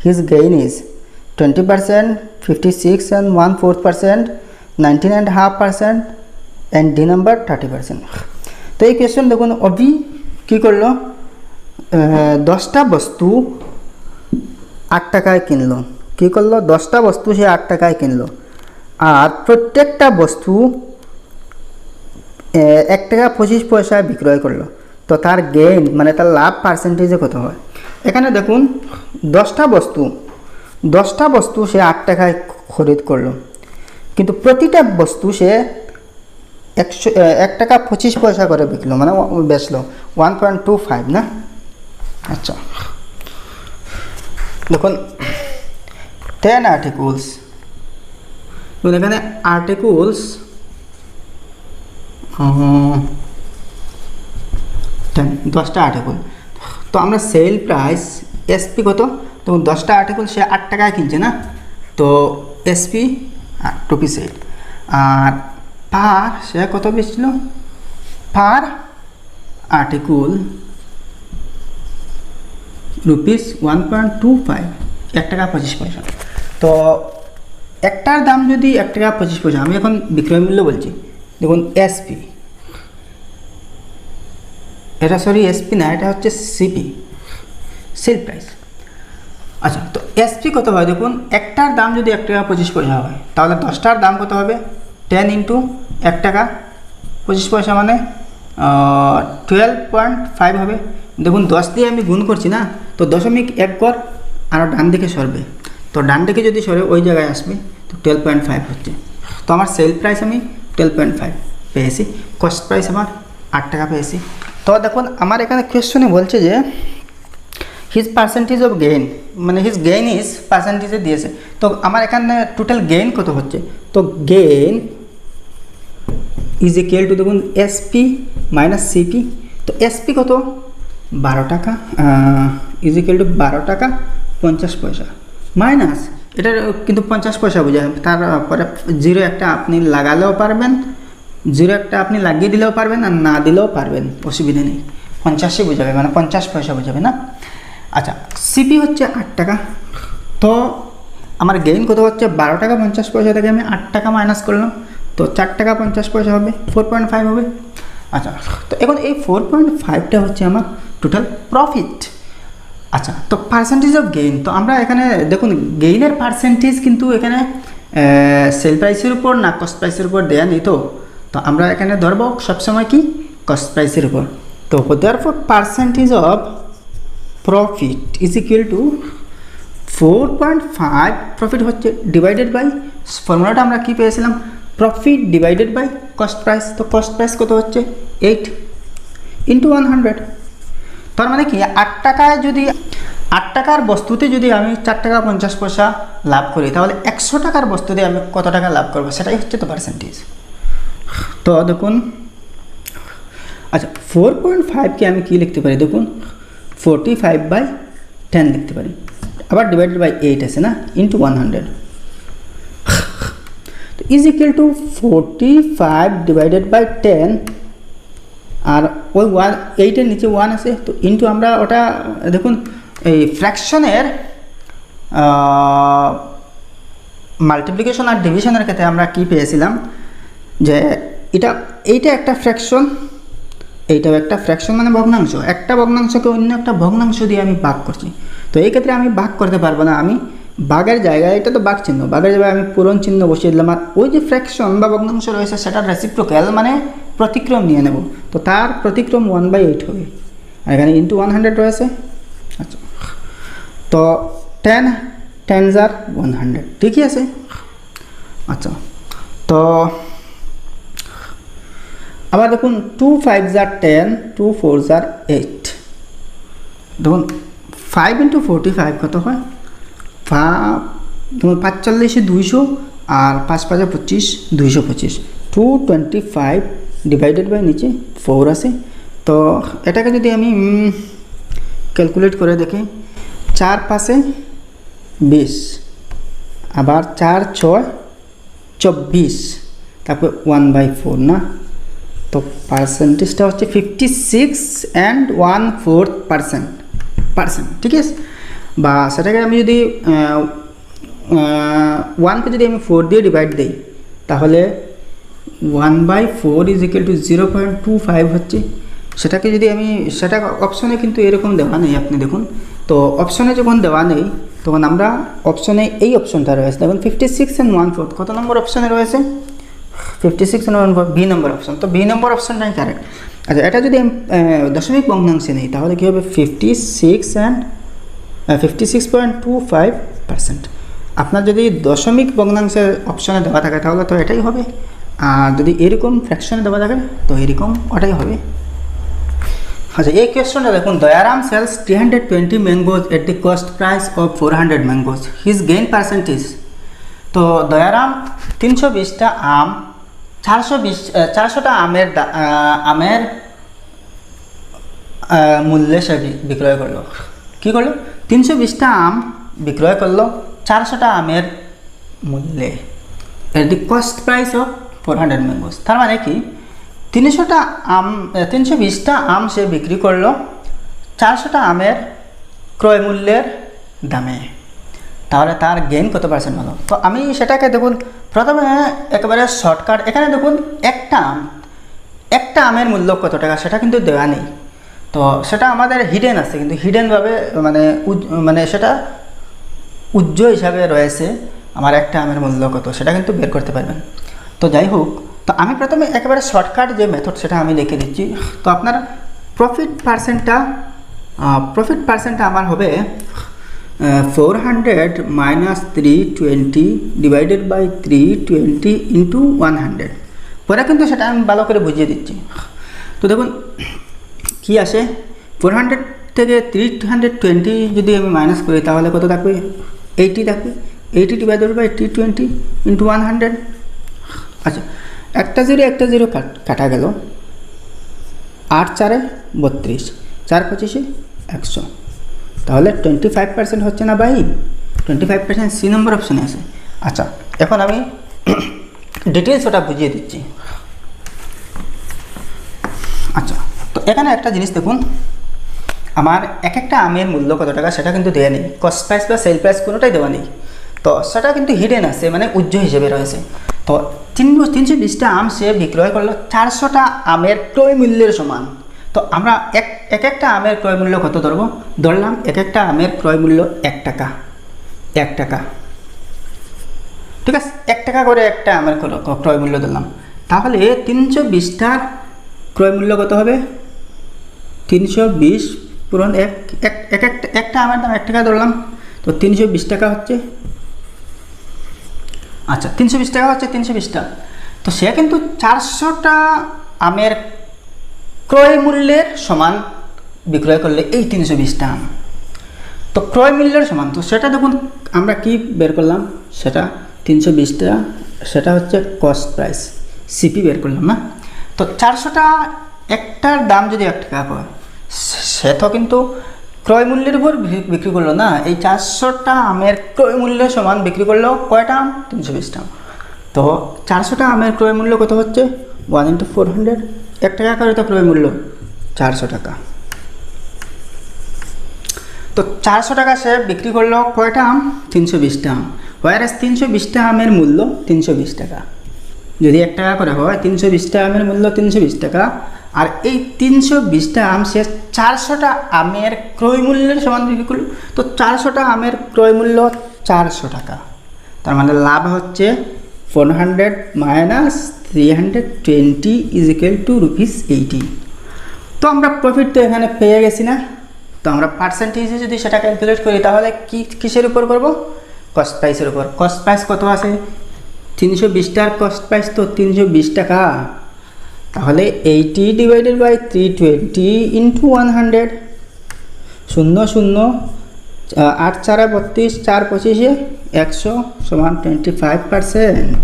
His gain is 20%, 56 and 1/4%, 19.5%, and D number 30%। তো এই কোয়েশ্চন দেখুন, অভি কী করলো, 10টা বস্তু 8 টাকায় কিনলো। কী করলো, 10টা বস্তু সে 8 টাকায় কিনলো, আর প্রত্যেকটা বস্তু 1 টাকা 25 পয়সায় বিক্রয় করলো। তো তার গেইন মানে তার লাভ পার্সেন্টেজে কত হয়? এখানে দেখুন 10টা বস্তু সে 8 টাকায় খরিদ করলো, কিন্তু প্রতিটা বস্তু সে 1 টাকা 25 পয়সা করে বিকলো, মানে বেচলো 1.25 না। আচ্ছা দেখুন 10 আর্টিকলস, এখানে আর্টিকলস 10টা আর্টিকেল। তো আমরা সেল প্রাইস এসপি কত, তো 10টা আর্টিকেল সে 8 টাকায় কিনছে না, তো এসপি রুপিস 8, আর পার সে কত বেচছিল, পার আর্টিকেল রুপিস 1.25, 1 টাকা 25 পয়সা। তো একটার দাম যদি 1 টাকা 25 পয়সা, আমি এখন বিক্রয় মূল্য বলছি, দেখুন এসপি, এটা সরি এসপি না, এটা হচ্ছে সিপি, সেল প্রাইস। আচ্ছা, তো এসপি কত হয় দেখুন, একটার দাম যদি 1 টাকা 25 পয়সা হয়, তাহলে 10টার দাম কত হবে, 10 ইন্টু 1 টাকা 25 পয়সা, মানে 12.5 হবে। দেখুন 10 দিয়ে আমি গুণ করছি না, তো 0.1 কর আর ডান দিকে সরবে, তো ডান দিকে যদি সরে ওই জায়গায় আসবে, তো 12.5 হচ্ছে। তো আমার সেল প্রাইস আমি 12.5 পেয়েছি, কস্ট প্রাইস আমার 8 টাকা পেয়েছি। তো দেখুন আমার এখানে কোয়েশ্চনে বলছে যে হিজ পার্সেন্টেজ অফ গেইন, মানে হিজ গেইন ইজ পার্সেন্টেজে দিয়েছে। তো আমার এখানে টোটাল গেইন কত হচ্ছে, তো গেইন ইজ ইকুয়াল টু দেখুন এসপি মাইনাস সিপি। তো এসপি কত, 12 টাকা, ইজ ইকুয়াল টু 12 টাকা 50 পয়সা মাইনাস, এটার কিন্তু 50 পয়সা বোঝায়, তারপরে 0 একটা আপনি লাগালেও পারবেন, 0 একটা আপনি লাগিয়ে দিলেও পারবেন, আর না দিলেও পারবেন, অসুবিধা নেই, 50ই বোঝাবে, মানে 50 পয়সা বোঝাবে না। আচ্ছা, সিপি হচ্ছে 8 টাকা, তো আমার গেইন কত হচ্ছে, 12 টাকা 50 পয়সা থেকে আমি 8 টাকা মাইনাস করলাম, তো 4 টাকা 50 পয়সা হবে, 4.5 হবে। আচ্ছা, তো এখন এই 4.5টা হচ্ছে আমার টোটাল প্রফিট। আচ্ছা, তো পার্সেন্টেজ অফ গেইন, তো আমরা এখানে দেখুন গেইনের পার্সেন্টেজ কিন্তু এখানে সেল প্রাইসের উপর না কস্ট প্রাইসের উপর দেয়া নেই, তো আমরা এখানে ধরবো সবসময় কি কস্ট প্রাইসের উপর। তো therefore percentage of profit is equal to 4.5, profit হচ্ছে ডিভাইডেড বাই, ফর্মুলাটা আমরা কি পেয়েছিলাম, profit divided by cost price. তো কস্ট প্রাইস কত হচ্ছে 8 ইন্টু 100, তার মানে কি 8 টাকায় যদি 8 টাকার বস্তুতে যদি আমি 4 টাকা 50 পয়সা লাভ করি, তাহলে 100 টাকার বস্তুতে আমি কত টাকা লাভ করবো, সেটাই হচ্ছে তো পার্সেন্টেজ। তো দেখুন, আচ্ছা 4.5কে আমি কি লিখতে পারি, দেখুন 45/10 লিখতে পারি, আবার ডিভাইডেড বাই 8 আছে না, ইন্টু 100, তো is equal to 45 divided by 10, আর ওই 8-এর নিচে 1 আছে, তো ইন্টু আমরা ওটা দেখুন এই ফ্র্যাকশনের মাল্টিপ্লিকেশন আর ডিভিশনের ক্ষেত্রে আমরা কি পেয়েছিলাম, যে এইটা একটা ফ্র্যাকশন, এইটাও একটা ফ্র্যাকশন, মানে ভগ্নাংশ, একটা ভগ্নাংশকে অন্য একটা ভগ্নাংশ দিয়ে আমি ভাগ করছি। তো এই ক্ষেত্রে আমি ভাগ করতে পারবো না, আমি ভাগের জায়গায়, এটা তো ভাগ চিহ্ন, ভাগের জায়গায় আমি পূরণ চিহ্ন বসিয়ে দিলাম, আর ওই যে ফ্র্যাকশন বা ভগ্নাংশ রয়েছে সেটার রেসিপ্রোক্যাল মানে প্রতিক্রম নিয়ে নেব, তো তার প্রতিক্রম 1/8 হবে, আর এখানে ইন্টু 100 রয়েছে। আচ্ছা, তো 10 10s are 100, ঠিকই আছে। আচ্ছা, তো আবার দেখুন 2 5s are 10, 2 4s are 8, দেখুন 5 ইন্টু 45 কত হয়, 45 200, আর 5 5 25, 225, 225 ডিভাইডেড বাই নিচে 4 আছে। তো এটাকে যদি আমি ক্যালকুলেট করে দেখি, 4 5 20, আবার 4 6 24, তারপর 1/4 না, তো পার্সেন্টেজটা হচ্ছে 56 and 1/4%, ঠিক আছে। বা সেটাকে আমি যদি 1কে যদি আমি 4 দিয়ে ডিভাইড দিই, তাহলে 1/4 ইজ ইকুয়াল টু 0.25 হচ্ছে। সেটাকে যদি আমি সেটা অপশনে কিন্তু এরকম দেওয়া নেই, আপনি দেখুন। তো অপশনে যখন দেওয়া নেই তখন আমরা অপশনে এই অপশনটা রয়েছে দেখুন 56 and 1/4 কত নম্বর অপশনে রয়েছে 56 and 1/4 বি নম্বর অপশন। তো বি নম্বর অপশনটাই কারেক্ট। আচ্ছা, এটা যদি আমি দশমিক ভগ্নাংশে নেই তাহলে কী হবে 56.25%। আপনার যদি দশমিক ভগ্নাংশের অপশনে দেওয়া থাকে তাহলে তো এটাই হবে, আর যদি এরকম ফ্র্যাকশনে দেওয়া থাকে তো এরকম ওটাই হবে। আচ্ছা, এই কোয়েশ্চনটা দেখুন, Dayaram sells 320 mangoes at the cost price of 400 mangoes, his gain percentage. তো দয়ারাম 320টা আম 400টা আমের মূল্যে সে বিক্রয় করলো। কী করলো? 320টা আম বিক্রয় করলো 400টা আমের মূল্যে, at the cost price of 400 mangoes. তার মানে কি 320টা আম সে বিক্রি করলো 400টা আমের ক্রয় মূল্যের দামে। তাহলে তার গেইন কত পার্সেন্ট হলো? তো আমি সেটাকে দেখুন, প্রথমে একেবারে শর্টকাট, এখানে দেখুন একটা আমের মূল্য কত টাকা সেটা কিন্তু দেওয়া নেই। তো সেটা আমাদের হিডেন আছে, কিন্তু হিডেনভাবে মানে সেটা উজ্জ্বল হিসাবে রয়েছে। আমার একটা আমের মূল্য কত সেটা কিন্তু বের করতে পারবেন। তো যাই হোক, তো আমি প্রথমে একেবারে শর্টকাট যে মেথড সেটা আমি লিখে দিচ্ছি। তো আপনার প্রফিট পার্সেন্টটা আমার হবে 400 মাইনাস 320 ডিভাইডেড বাই 320 ইন্টু 100। পরে কিন্তু সেটা আমি ভালো করে বুঝিয়ে দিচ্ছি। তো দেখুন কি আসে, 400 থেকে 320 যদি আমি মাইনাস করি তাহলে কত থাকবে 80 থাকবে। 80 ডিভাইডেড বাই 320 ইন্টু 100। আচ্ছা, একটা জিরো কাটা গেল, 8 4 32, 4 25 100। তাহলে 25% হচ্ছে না ভাই? 25% সি নম্বর অপশানে আছে। আচ্ছা, এখন আমি ডিটেলস ওটা বুঝিয়ে দিচ্ছি। আচ্ছা, তো এখানে একটা জিনিস দেখুন, আমার একটা আমের মূল্য কত টাকা সেটা কিন্তু দেওয়া নেই, কস্ট প্রাইস বা সেল প্রাইস কোনোটাই দেওয়া নেই। তো সেটা কিন্তু হিডেন আছে, মানে উজ্জ্বল হিসেবে রয়েছে। তো 320টা আম সে বিক্রয় করলো 400টা আমের ক্রয় মূল্যের সমান। তো আমরা একটা আমের ক্রয় মূল্য কত ধরলাম একটা আমের ক্রয় মূল্য 1 টাকা। ঠিক আছে, 1 টাকা করে একটা আমের ক্রয় মূল্য ধরলাম। তাহলে 320টার ক্রয় মূল্য কত হবে? 320 পূরণ একটা আমের দাম 1 টাকা ধরলাম, তো 320 টাকা হচ্ছে। আচ্ছা, 320 টাকা হচ্ছে 320টা। তো সে কিন্তু 400টা আমের ক্রয় মূল্যের সমান বিক্রয় করলে এই 320টা আম, তো ক্রয় মূল্যের সমান। তো সেটা দেখুন আমরা কি বের করলাম, সেটা 320টা, সেটা হচ্ছে কস্ট প্রাইস সিপি বের করলাম না। তো 400টা একটার দাম যদি 1 টাকা হয়, সে তো কিন্তু ক্রয় মূল্যের উপর বিক্রি করলো না, এই 400টা আমের ক্রয় মূল্যের সমান বিক্রি করলো কয়টা আম? 320টা। তো 400টা আমের ক্রয় মূল্য কত হচ্ছে? 1 × 400। 1 টাকা করে তো ক্রয় মূল্য, 400 টাকা। তো 400 টাকা সে বিক্রি করলো কয়টা আম? 320টা আম। ওয়ারেস 320টা আমের মূল্য 320 টাকা। যদি 1 টাকা করে হয় 320টা আমের মূল্য 320 টাকা, আর এই 320টা আম সে 400টা আমের ক্রয় মূল্যের সমান বিক্রি করলো। তো 400টা আমের ক্রয় মূল্য 400 টাকা। তার মানে লাভ হচ্ছে 400 মাইনাস 320 ইজ ইকুয়াল টু ₹80। তো আমরা প্রফিট তো এখানে পেয়ে গেছি না? তো আমরা পার্সেন্টেজে যদি সেটা ক্যালকুলেট করি তাহলে কিসের উপর করব? কস্ট প্রাইসের উপর। কস্ট প্রাইস কত আছে? 320টার কস্ট প্রাইস তো 320 টাকা। তাহলে 80 ডিভাইডেড বাই 320 ইন্টু 100, 0 0 8 4 32, 4 25 100 সমান 25%।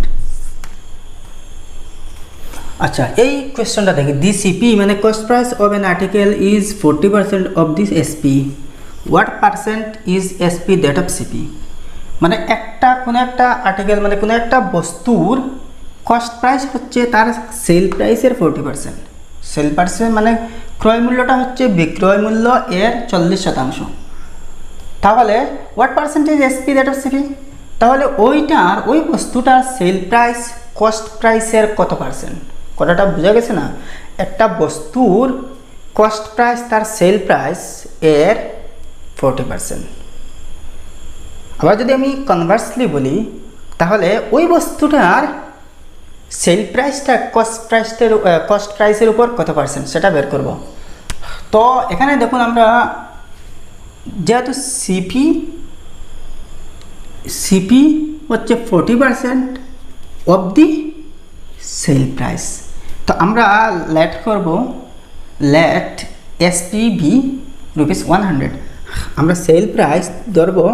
আচ্ছা, এই কোয়েশ্চনটা দেখি, দি সিপি মানে cost price of N article is 40% of this SP, what percent is SP that of CP? মানে কোনো একটা আর্টিকেল মানে কোনো একটা বস্তুর কস্ট প্রাইস হচ্ছে তার সেল প্রাইসের 40%। সেল পার্সেন্ট মানে ক্রয় মূল্যটা হচ্ছে বিক্রয় মূল্য এর 40%। তাহলে what percentage SP that of CP? তাহলে ওই বস্তুটার সেল প্রাইস কস্ট প্রাইসের কত পার্সেন্ট, কথাটা বোঝা গেছে না? একটা বস্তুর কস্ট প্রাইস তার সেল প্রাইস এর 40%। আবার যদি আমি কনভার্সলি বলি, তাহলে ওই বস্তুটার সেল প্রাইসটা কস্ট প্রাইসের উপর কত পার্সেন্ট সেটা বের করব। তো এখানে দেখুন, আমরা যেহেতু সিপি হচ্ছে 40% অফ দি সেল প্রাইস, তো আমরা লেট এসপিভি রুপিস 100। আমরা সেল প্রাইস ধরবো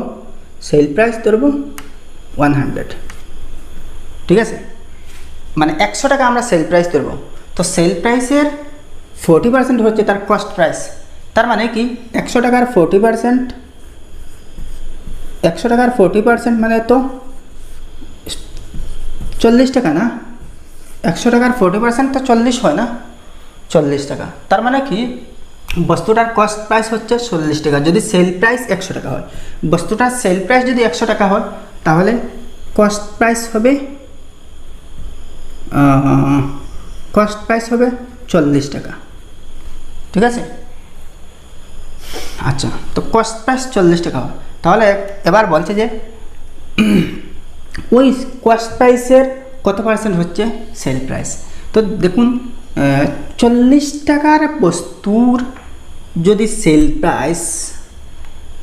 100, ঠিক আছে? মানে 100 টাকা আমরা সেল প্রাইস ধরবো। তো সেল প্রাইসের 40% হচ্ছে তার কস্ট প্রাইস। তার মানে কি 100 টাকার 40% মানে তো 40 টাকা না? 100 টাকার 40% তো 40 হয় না? 40 টাকা। তার মানে কি বস্তুটার কস্ট প্রাইস হচ্ছে 40 টাকা যদি সেল প্রাইস 100 টাকা হয়। বস্তুটার সেল প্রাইস যদি 100 টাকা হয়, তাহলে কস্ট প্রাইস হবে 40 টাকা, ঠিক আছে? আচ্ছা, তো কস্ট প্রাইস 40 টাকা হয়। তাহলে এবার বলছে যে ওই কস্ট প্রাইসের কত পার্সেন্ট হচ্ছে সেল প্রাইস। তো দেখুন, 40 টাকার বস্তুর যদি সেল প্রাইস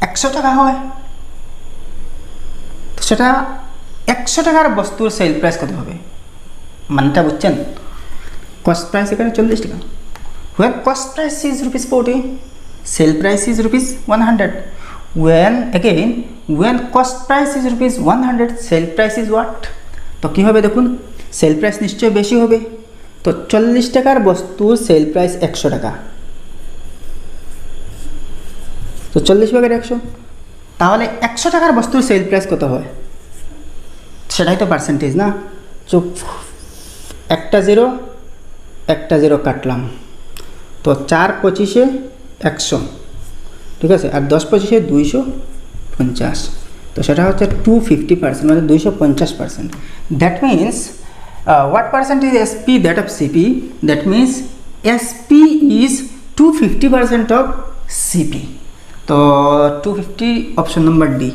100 টাকা হয়, তো সেটা 100 টাকার বস্তুর সেল প্রাইস কত হবে? মানটা বুঝছেন? কস্ট প্রাইস এখানে 40 টাকা। When cost price is rupees 40, sale price is rupees 100. When cost price is rupees 100, sale price is what? তো কী হবে দেখুন, সেল প্রাইস নিশ্চয়ই বেশি হবে। তো 40 টাকার বস্তুর সেল প্রাইস 100 টাকা, তো 40/100। তাহলে 100 টাকার বস্তুর সেল প্রাইস কত হয়? সেটাই তো পার্সেন্টেজ না? তো একটা জিরো কাটলাম, তো 4/25 100, ঠিক আছে? আর 10/25 250, তো সেটা হচ্ছে 250%, মানে 250%। That means what percent is SP that of CP? That means SP is 250% of CP. তো 250 অপশন নম্বর ডি।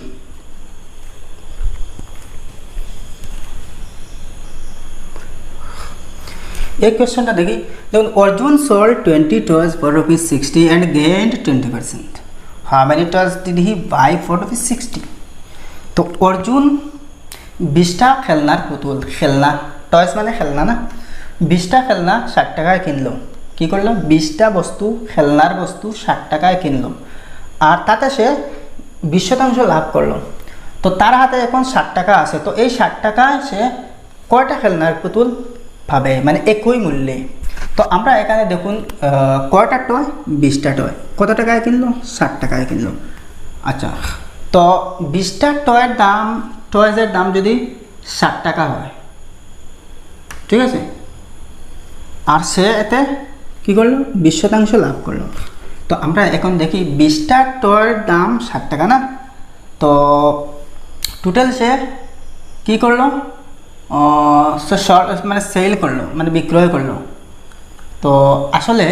এই কোয়েশ্চনটা দেখি। দেখুন, Arjun sold 20 toys for rupees 60 and gained 20%. How many toys did he buy for rupees 60? তো অর্জুন 20টা খেলনার পুতুল, টয়স মানে খেলনা না, 20টা খেলনা 60 টাকায় কিনলো। কী করলো? 20টা খেলনার বস্তু 60 টাকায় কিনলো, আর তাতে সে 20% লাভ করলো। তো তার হাতে এখন 60 টাকা আছে। তো এই 60 টাকায় সে কয়টা খেলনার পুতুল পাবে, মানে একই মূল্যে? তো আমরা এখানে দেখুন, কয়টা টয়? 20টা টয়। কত টাকায় কিনলো? 60 টাকায় কিনলো। আচ্ছা, তো 20টা টয়েসের দাম যদি 60 টাকা হয়, ঠিক আছে, আর সে এতে কী করলো? 20% লাভ করলো। তো আমরা এখন দেখি 20টা টয়ের দাম 60 টাকা না? তো টোটাল সে কী করলো? সে মানে সেল করলো, মানে বিক্রয় করলো। তো আসলে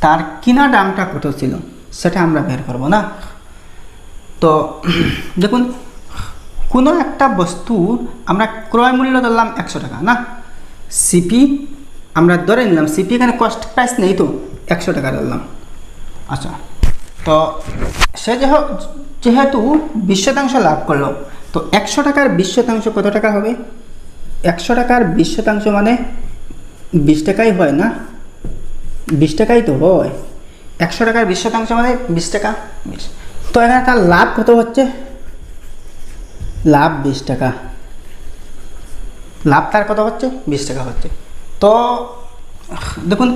তার কিনা দামটা কত ছিল সেটা আমরা বের করবো না? তো দেখুন, কোনো একটা বস্তু আমরা ক্রয় মূল্য ধরলাম 100 টাকা না? সিপি আমরা ধরে নিলাম, সিপি এখানে কস্ট প্রাইস নেই, তো 100 টাকা ধরলাম। আচ্ছা, তো সে যেহেতু 20% লাভ করলো, তো 100 টাকার 20% কত টাকা হবে? 100 টাকার 20% মানে 20 টাকাই হয় না? 20 টাকাই তো হয়। 100 টাকার 20% মানে 20 টাকা। তো এখানে তার লাভ কত হচ্ছে? লাভ 20 টাকা। লাভ তার কত হচ্ছে? 20 টাকা হচ্ছে। তো দেখুন,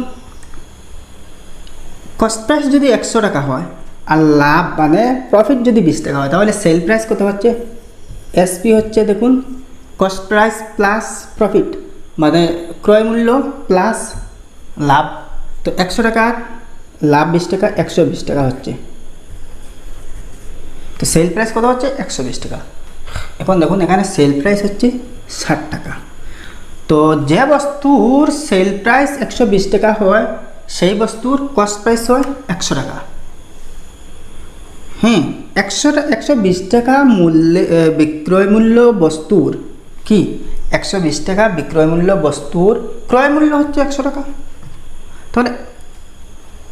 কস্ট প্রাইস যদি 100 টাকা হয় আর লাভ মানে প্রফিট যদি 20 টাকা হয়, তাহলে সেল প্রাইস কত হচ্ছে? এসপি হচ্ছে দেখুন কস্ট প্রাইস প্লাস প্রফিট, মানে ক্রয় মূল্য প্লাস লাভ। তো 100 টাকার লাভ 20 টাকা, 120 টাকা হচ্ছে। তো সেল প্রাইস কত হচ্ছে? 120 টাকা। এখন দেখুন, এখানে সেল প্রাইস হচ্ছে 60 টাকা। তো যে বস্তুর সেল প্রাইস 120 টাকা হয় সেই বস্তুর কস্ট প্রাইস হয় 100 টাকা। হ্যাঁ, 120 টাকা মূল্যে বিক্রয় মূল্য বস্তুর কি 120 টাকা বিক্রয় মূল্য বস্তুর ক্রয় মূল্য হচ্ছে 100 টাকা। তাহলে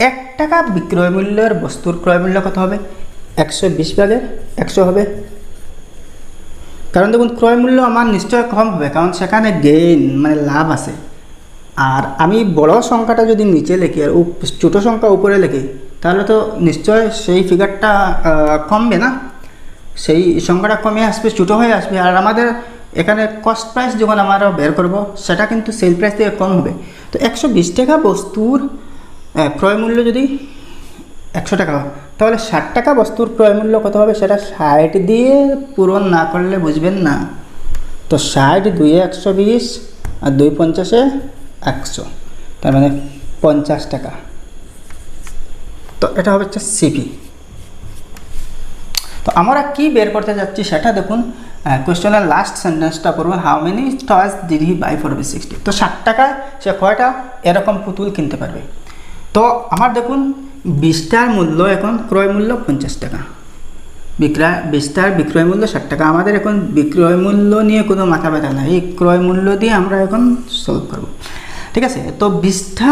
1 টাকা বিক্রয় মূল্যের বস্তুর ক্রয় মূল্য কত হবে? 120 ভাগের 100 হবে। কারণ দেখুন ক্রয় মূল্য আমার নিশ্চয় কম হবে, কারণ সেখানে গেইন মানে লাভ আছে। আর আমি বড় সংখ্যাটা যদি নিচে লিখি আর ছোটো সংখ্যা উপরে লিখি তাহলে তো নিশ্চয় সেই ফিগারটা কমবে না, সেই সংখ্যাটা কমে আসবে, ছোটো হয়ে আসবে। আর আমাদের এখানে কস্ট প্রাইস যখন আমরা বের করব সেটা কিন্তু সেল প্রাইস থেকে কম হবে। তো 120 টাকা বস্তুর ক্রয় মূল্য যদি 100 টাকা হয় তাহলে 60 টাকা বস্তুর ক্রয় মূল্য কত হবে সেটা 60 দিয়ে পূরণ না করলে বুঝবেন না। তো 60 2 120 আর 2 50 100, তার মানে 50 টাকা। তো এটা হচ্ছে সিপি। তো আমরা কি বের করতে যাচ্ছি সেটা দেখুন, কোয়েশ্চনের লাস্ট সেন্টেন্সটা পড়বো, how many toys did he buy for rupees 60। তো 60 টাকায় সে কয়টা এরকম পুতুল কিনতে পারবে। তো আমার দেখুন 20টার মূল্য এখন ক্রয় মূল্য 50 টাকা, 20টার বিক্রয় মূল্য 60 টাকা। আমাদের এখন বিক্রয় মূল্য নিয়ে কোনো মাথা ব্যথা নাই, এই ক্রয় মূল্য দিয়ে আমরা এখন সলভ করব, ঠিক আছে। তো 20টা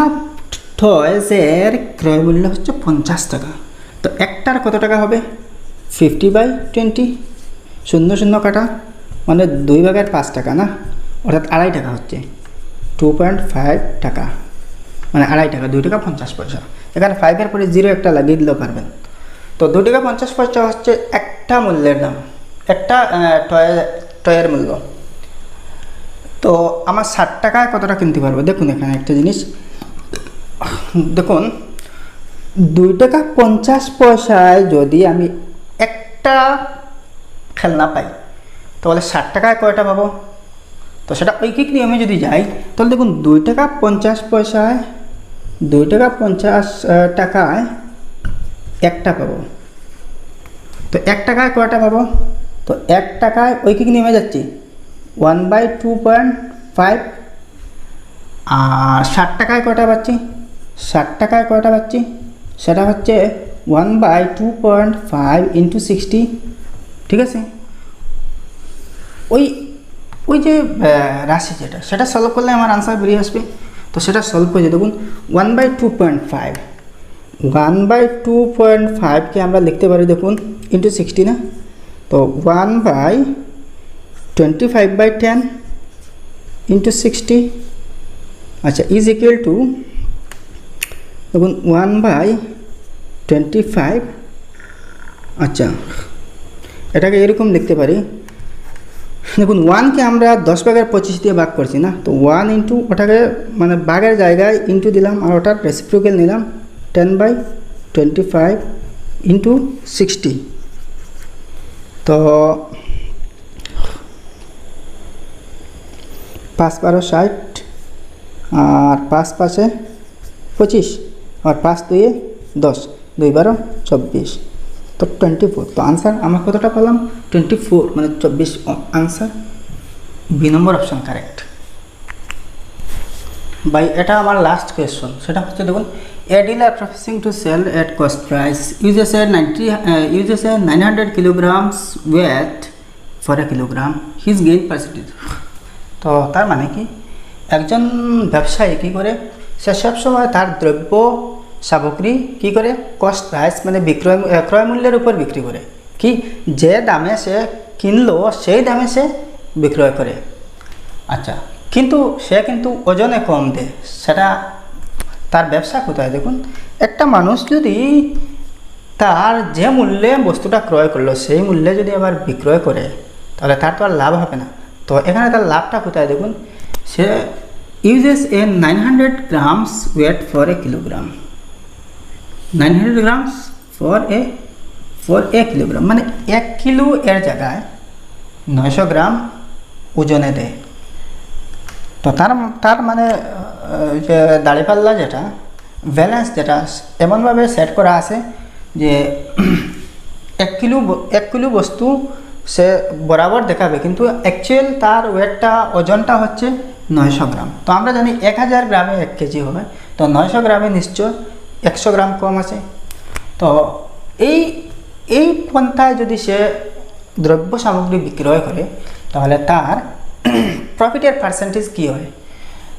টয়েসের ক্রয় মূল্য হচ্ছে 50 টাকা। তো একটার কত টাকা হবে? 50/20, 0 কাটা মানে 2 ভাগের 5 টাকা না, অর্থাৎ 2.5 টাকা হচ্ছে 2.5 টাকা, মানে 2.5 টাকা, 2 টাকা 50 পয়সা। এখানে 5-এর পরে 0 একটা লাগিয়ে দিলেও পারবেন। তো 2 টাকা 50 পয়সা হচ্ছে একটা মূল্যের দাম, একটা টয়ের মূল্য। তো আমার 60 টাকায় কতটা কিনতে পারবো? দেখুন এখানে একটা জিনিস দেখুন, 2 টাকা 50 পয়সায় যদি আমি একটা খেলনা পাই তাহলে 60 টাকায় কয়টা পাবো? তো সেটা ঐকিক নিয়মে যদি যাই তাহলে দেখুন 2 টাকা 50 পয়সায় 2 টাকা 50 টাকায় একটা পাবো। তো 1 টাকায় কয়টা পাবো? তো 1 টাকায় ঐকিক নিয়মে যাচ্ছি 1/2.5। আর 60 টাকায় কয়টা পাচ্ছি? 60 টাকায় কয়টা পাচ্ছি সেটা হচ্ছে 1/2.5 × 60, ঠিক আছে। ওই যে রাশি যেটা সেটা সলভ করলে আমার আনসার বেরিয়ে আসবে। তো সেটা সলভ করে দেখুন 1/2.5, 1/2.5কে আমরা লিখতে পারি দেখুন × 60 না, তো 1/25/10 × 60, আচ্ছা ইজ ইকুয়াল টু দেখুন 1/25। আচ্ছা এটাকে এরকম লিখতে পারি, দেখুন 1কে আমরা 10 ভাগের 25 দিয়ে ভাগ করছি না, তো 1 ইন্টু ওটাকে মানে ভাগের জায়গায় ইন্টু দিলাম আর ওটার রেসিপ্রোক্যাল নিলাম 10/25 × 60। তো 5×12 = 60 আর 5×5 = 25 আর 5×2 = 10, 2×12 = 24, তো 24। তো আনসার আমরা কতটা পেলাম? 24 মানে 24। Answer B number option correct. বাই এটা আমার লাস্ট কোয়েশ্চন, সেটা হচ্ছে দেখুন, a dealer professing to sell at cost price uses a 900 kilograms weight for a kilogram, his gain percentage। তো তার মানে কি, একজন ব্যবসায়ী কী করে, সে সবসময় তার দ্রব্য সামগ্রী কী করে কস্ট প্রাইস মানে ক্রয় মূল্যের উপর বিক্রি করে, কি যে দামে সে কিনলো সেই দামে সে বিক্রয় করে। আচ্ছা কিন্তু সে কিন্তু ওজনে কম দেয়, সেটা তার ব্যবসা কোথায়? দেখুন একটা মানুষ যদি তার যে মূল্যে বস্তুটা ক্রয় করলো সেই মূল্যে যদি আবার বিক্রয় করে তাহলে তার তো আর লাভ হবে না। তো এখানে তার লাভটা কোথায়? দেখুন সে uses a 900 grams weight for a kilogram, 900 grams for a kilogram মানে 1 কিলো এর জায়গায় 900 গ্রাম ওজনে দেয়। তো তার মানে যে দাঁড়িপাল্লা যেটা ব্যালেন্স যেটা এমনভাবে সেট করা আছে যে 1 কিলো বস্তু সে বরাবর দেখাবে, কিন্তু অ্যাকচুয়াল তার ওয়েটটা ওজনটা হচ্ছে 900 গ্রাম। তো আমরা জানি 1000 গ্রামে 1 কেজি হবে, তো 900 গ্রামে নিশ্চয় 100 গ্রাম কম আছে। তো এই পন্থায় যদি সে দ্রব্য সামগ্রী বিক্রয় করে তাহলে তার প্রফিটের পার্সেন্টেজ কী হয়?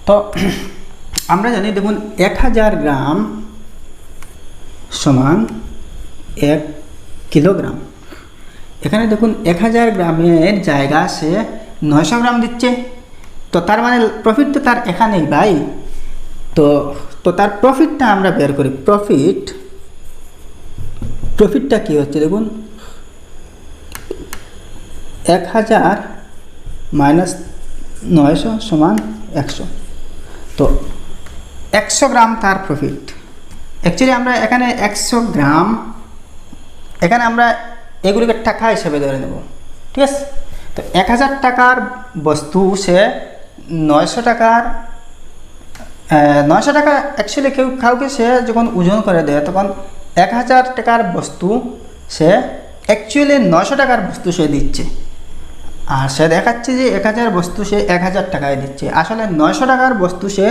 তো আমরা জানি দেখুন 1000 গ্রাম সমান 1 কিলোগ্রাম। এখানে দেখুন 1000 গ্রামের জায়গা সে 900 গ্রাম দিচ্ছে, তো তার মানে প্রফিট তো তার এখানেই ভাই। তো তার প্রফিটটা আমরা বের করি। প্রফিটটা কী হচ্ছে দেখুন, 1000 মাইনাস 900 সমান 100। তো 100 গ্রাম তার প্রফিট। অ্যাকচুয়ালি আমরা এখানে 100 গ্রাম, এখানে আমরা এগুলিকে টাকা হিসেবে ধরে নেব, ঠিক আছে? তো 1000 টাকার বস্তু সে 900 টাকার 900 টাকা অ্যাকচুয়ালি কাউকে সে যখন ওজন করে দেয় তখন 1000 টাকার বস্তু সে অ্যাকচুয়ালি 900 টাকার বস্তু সে দিচ্ছে, আর সে দেখাচ্ছে যে 1000 বস্তু সে 1000 টাকায় দিচ্ছে, আসলে 900 টাকার বস্তু সে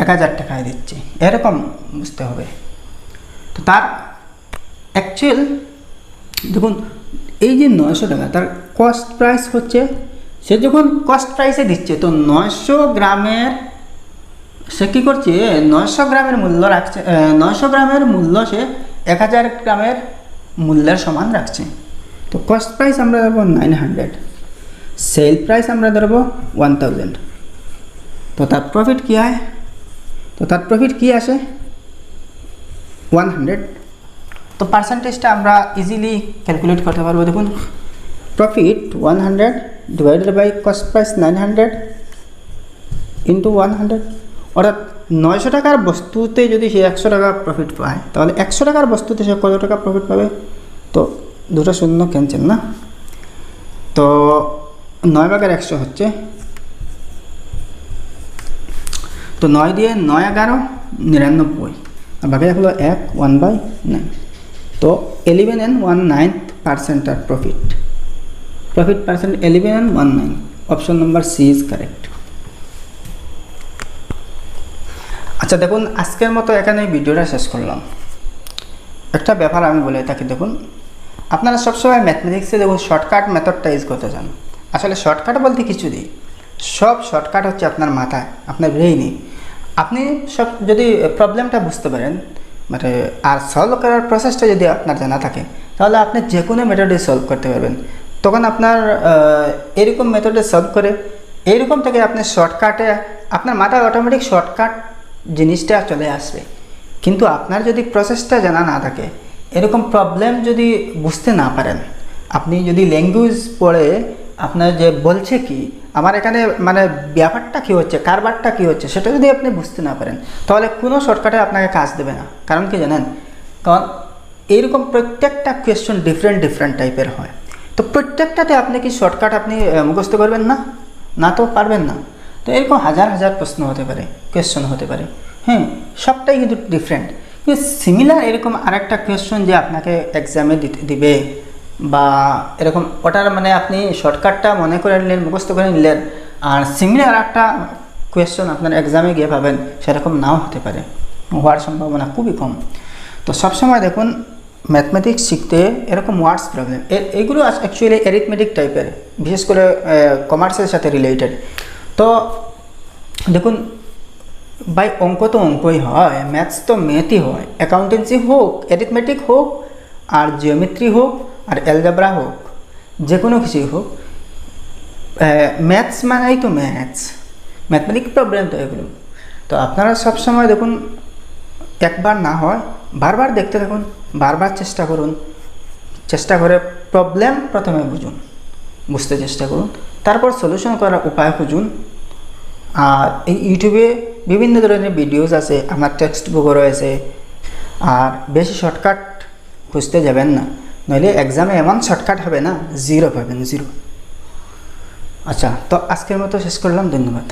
1000 টাকায় দিচ্ছে, এরকম বুঝতে হবে। তো তার অ্যাকচুয়াল দেখুন এই যে 900 টাকা তার কস্ট প্রাইস হচ্ছে, সে যখন কস্ট প্রাইসে দিচ্ছে তো 900 গ্রামের সে কী করছে, 900 গ্রামের মূল্য রাখছে, 900 গ্রামের মূল্য সে 1000 গ্রামের মূল্যের সমান রাখছে। তো কস্ট প্রাইস আমরা ধরবো 900, সেল প্রাইস আমরা ধরবো 1000। তো তার প্রফিট কী হয়? তো তার প্রফিট কী আসে? 100। তো পার্সেন্টেজটা আমরা ইজিলি ক্যালকুলেট করতে পারবো। দেখুন profit 100 divided by cost price 900 into 100, অর্থাৎ 900 টাকার বস্তুতে যদি সে 100 টাকা প্রফিট পায় তাহলে 100 টাকার বস্তুতে সে কত টাকা প্রফিট পাবে? তো দুটো শূন্য ক্যান্সেল না, তো 9/100 হচ্ছে, তো 9 দিয়ে 9 11 99, আর বাকি হলো 1/9। তো 11 and 1/9% আর profit percent 11 and 1/9। Option number C is correct. আচ্ছা দেখুন আজকের মতো এখানে ভিডিওটা শেষ করলাম। একটা ব্যাপার আমি বলে থাকি, দেখুন আপনারা সবসময় ম্যাথমেটিক্সে দেখুন শর্টকাট মেথডটা ইউজ করতে চান। আসলে শর্টকাট বলতে কিছু নেই, সব শর্টকাট হচ্ছে আপনার মাথায়, আপনার ব্রেইনে। আপনি সব যদি প্রবলেমটা বুঝতে পারেন মানে আর সলভ করার প্রসেসটা যদি আপনার জানা থাকে তাহলে আপনি যে কোনো মেথডে সলভ করতে পারবেন। তখন আপনার এরকম মেথডে সলভ করে এইরকম থেকে আপনি শর্টকাটে আপনার মাথায় অটোমেটিক শর্টকাট জিনিসটা চলে আসবে। কিন্তু আপনার যদি প্রসেসটা জানা না থাকে, এরকম প্রবলেম যদি বুঝতে না পারেন, আপনি যদি ল্যাঙ্গুয়েজ পড়ে আপনার যে বলছে কি আমার এখানে মানে ব্যাপারটা কী হচ্ছে, কারবারটা কী হচ্ছে সেটা যদি আপনি বুঝতে না পারেন তাহলে কোনো শর্টকাটে আপনাকে কাজ দেবে না। কারণ কি জানেন, কারণ এইরকম প্রত্যেকটা কোয়েশ্চন ডিফারেন্ট টাইপের হয়। তো প্রত্যেকটাতে আপনি কি শর্টকাট আপনি মুখস্থ করবেন না? না তো পারবেন না। তো এরকম হাজার প্রশ্ন হতে পারে, কোয়েশ্চন হতে পারে, হ্যাঁ সবটাই কিন্তু ডিফারেন্ট। কিন্তু সিমিলার এরকম আরেকটা কোয়েশ্চন যে আপনাকে এক্সামে দিবে বা এরকম ওটার মানে আপনি শর্টকাটটা মনে করে নিলেন, মুখস্থ করে নিলেন, আর সিমিলার একটা কোয়েশ্চন আপনার এক্সামে গিয়ে পাবেন সেরকম নাও হতে পারে, হওয়ার সম্ভাবনা খুবই কম। তো সবসময় দেখুন ম্যাথমেটিক্স শিখতে এরকম ওয়ার্ডস প্রবলেম এগুলো অ্যাকচুয়ালি অ্যারিথমেটিক টাইপের, বিশেষ করে কমার্সের সাথে রিলেটেড। তো দেখুন ভাই অঙ্ক তো অঙ্কই হয়, ম্যাথস তো ম্যাথই হয়, অ্যাকাউন্টেন্সি হোক, অ্যারিথমেটিক হোক, আর জিওমেট্রি হোক, আর অ্যালজেব্রা হোক, যে কোনো কিছুই হোক, ম্যাথস মানেই তো ম্যাথমেটিক প্রবলেম তো এগুলো। তো আপনারা সবসময় দেখুন একবার না হয় বারবার দেখতে থাকুন, বারবার চেষ্টা করুন, চেষ্টা করে প্রবলেম প্রথমে বুঝতে চেষ্টা করুন, তারপর সলিউশন করার উপায় খুঁজুন। আর এই ইউটিউবে বিভিন্ন ধরনের ভিডিওস আছে, আমার টেক্সট বুকও রয়েছে। আর বেশি শর্টকাট খুঁজতে যাবেন না, নইলে এক্সামে এমন শর্টকাট হবে না, 0 পাবেন, 0। আচ্ছা তো আজকের মতো শেষ করলাম, ধন্যবাদ।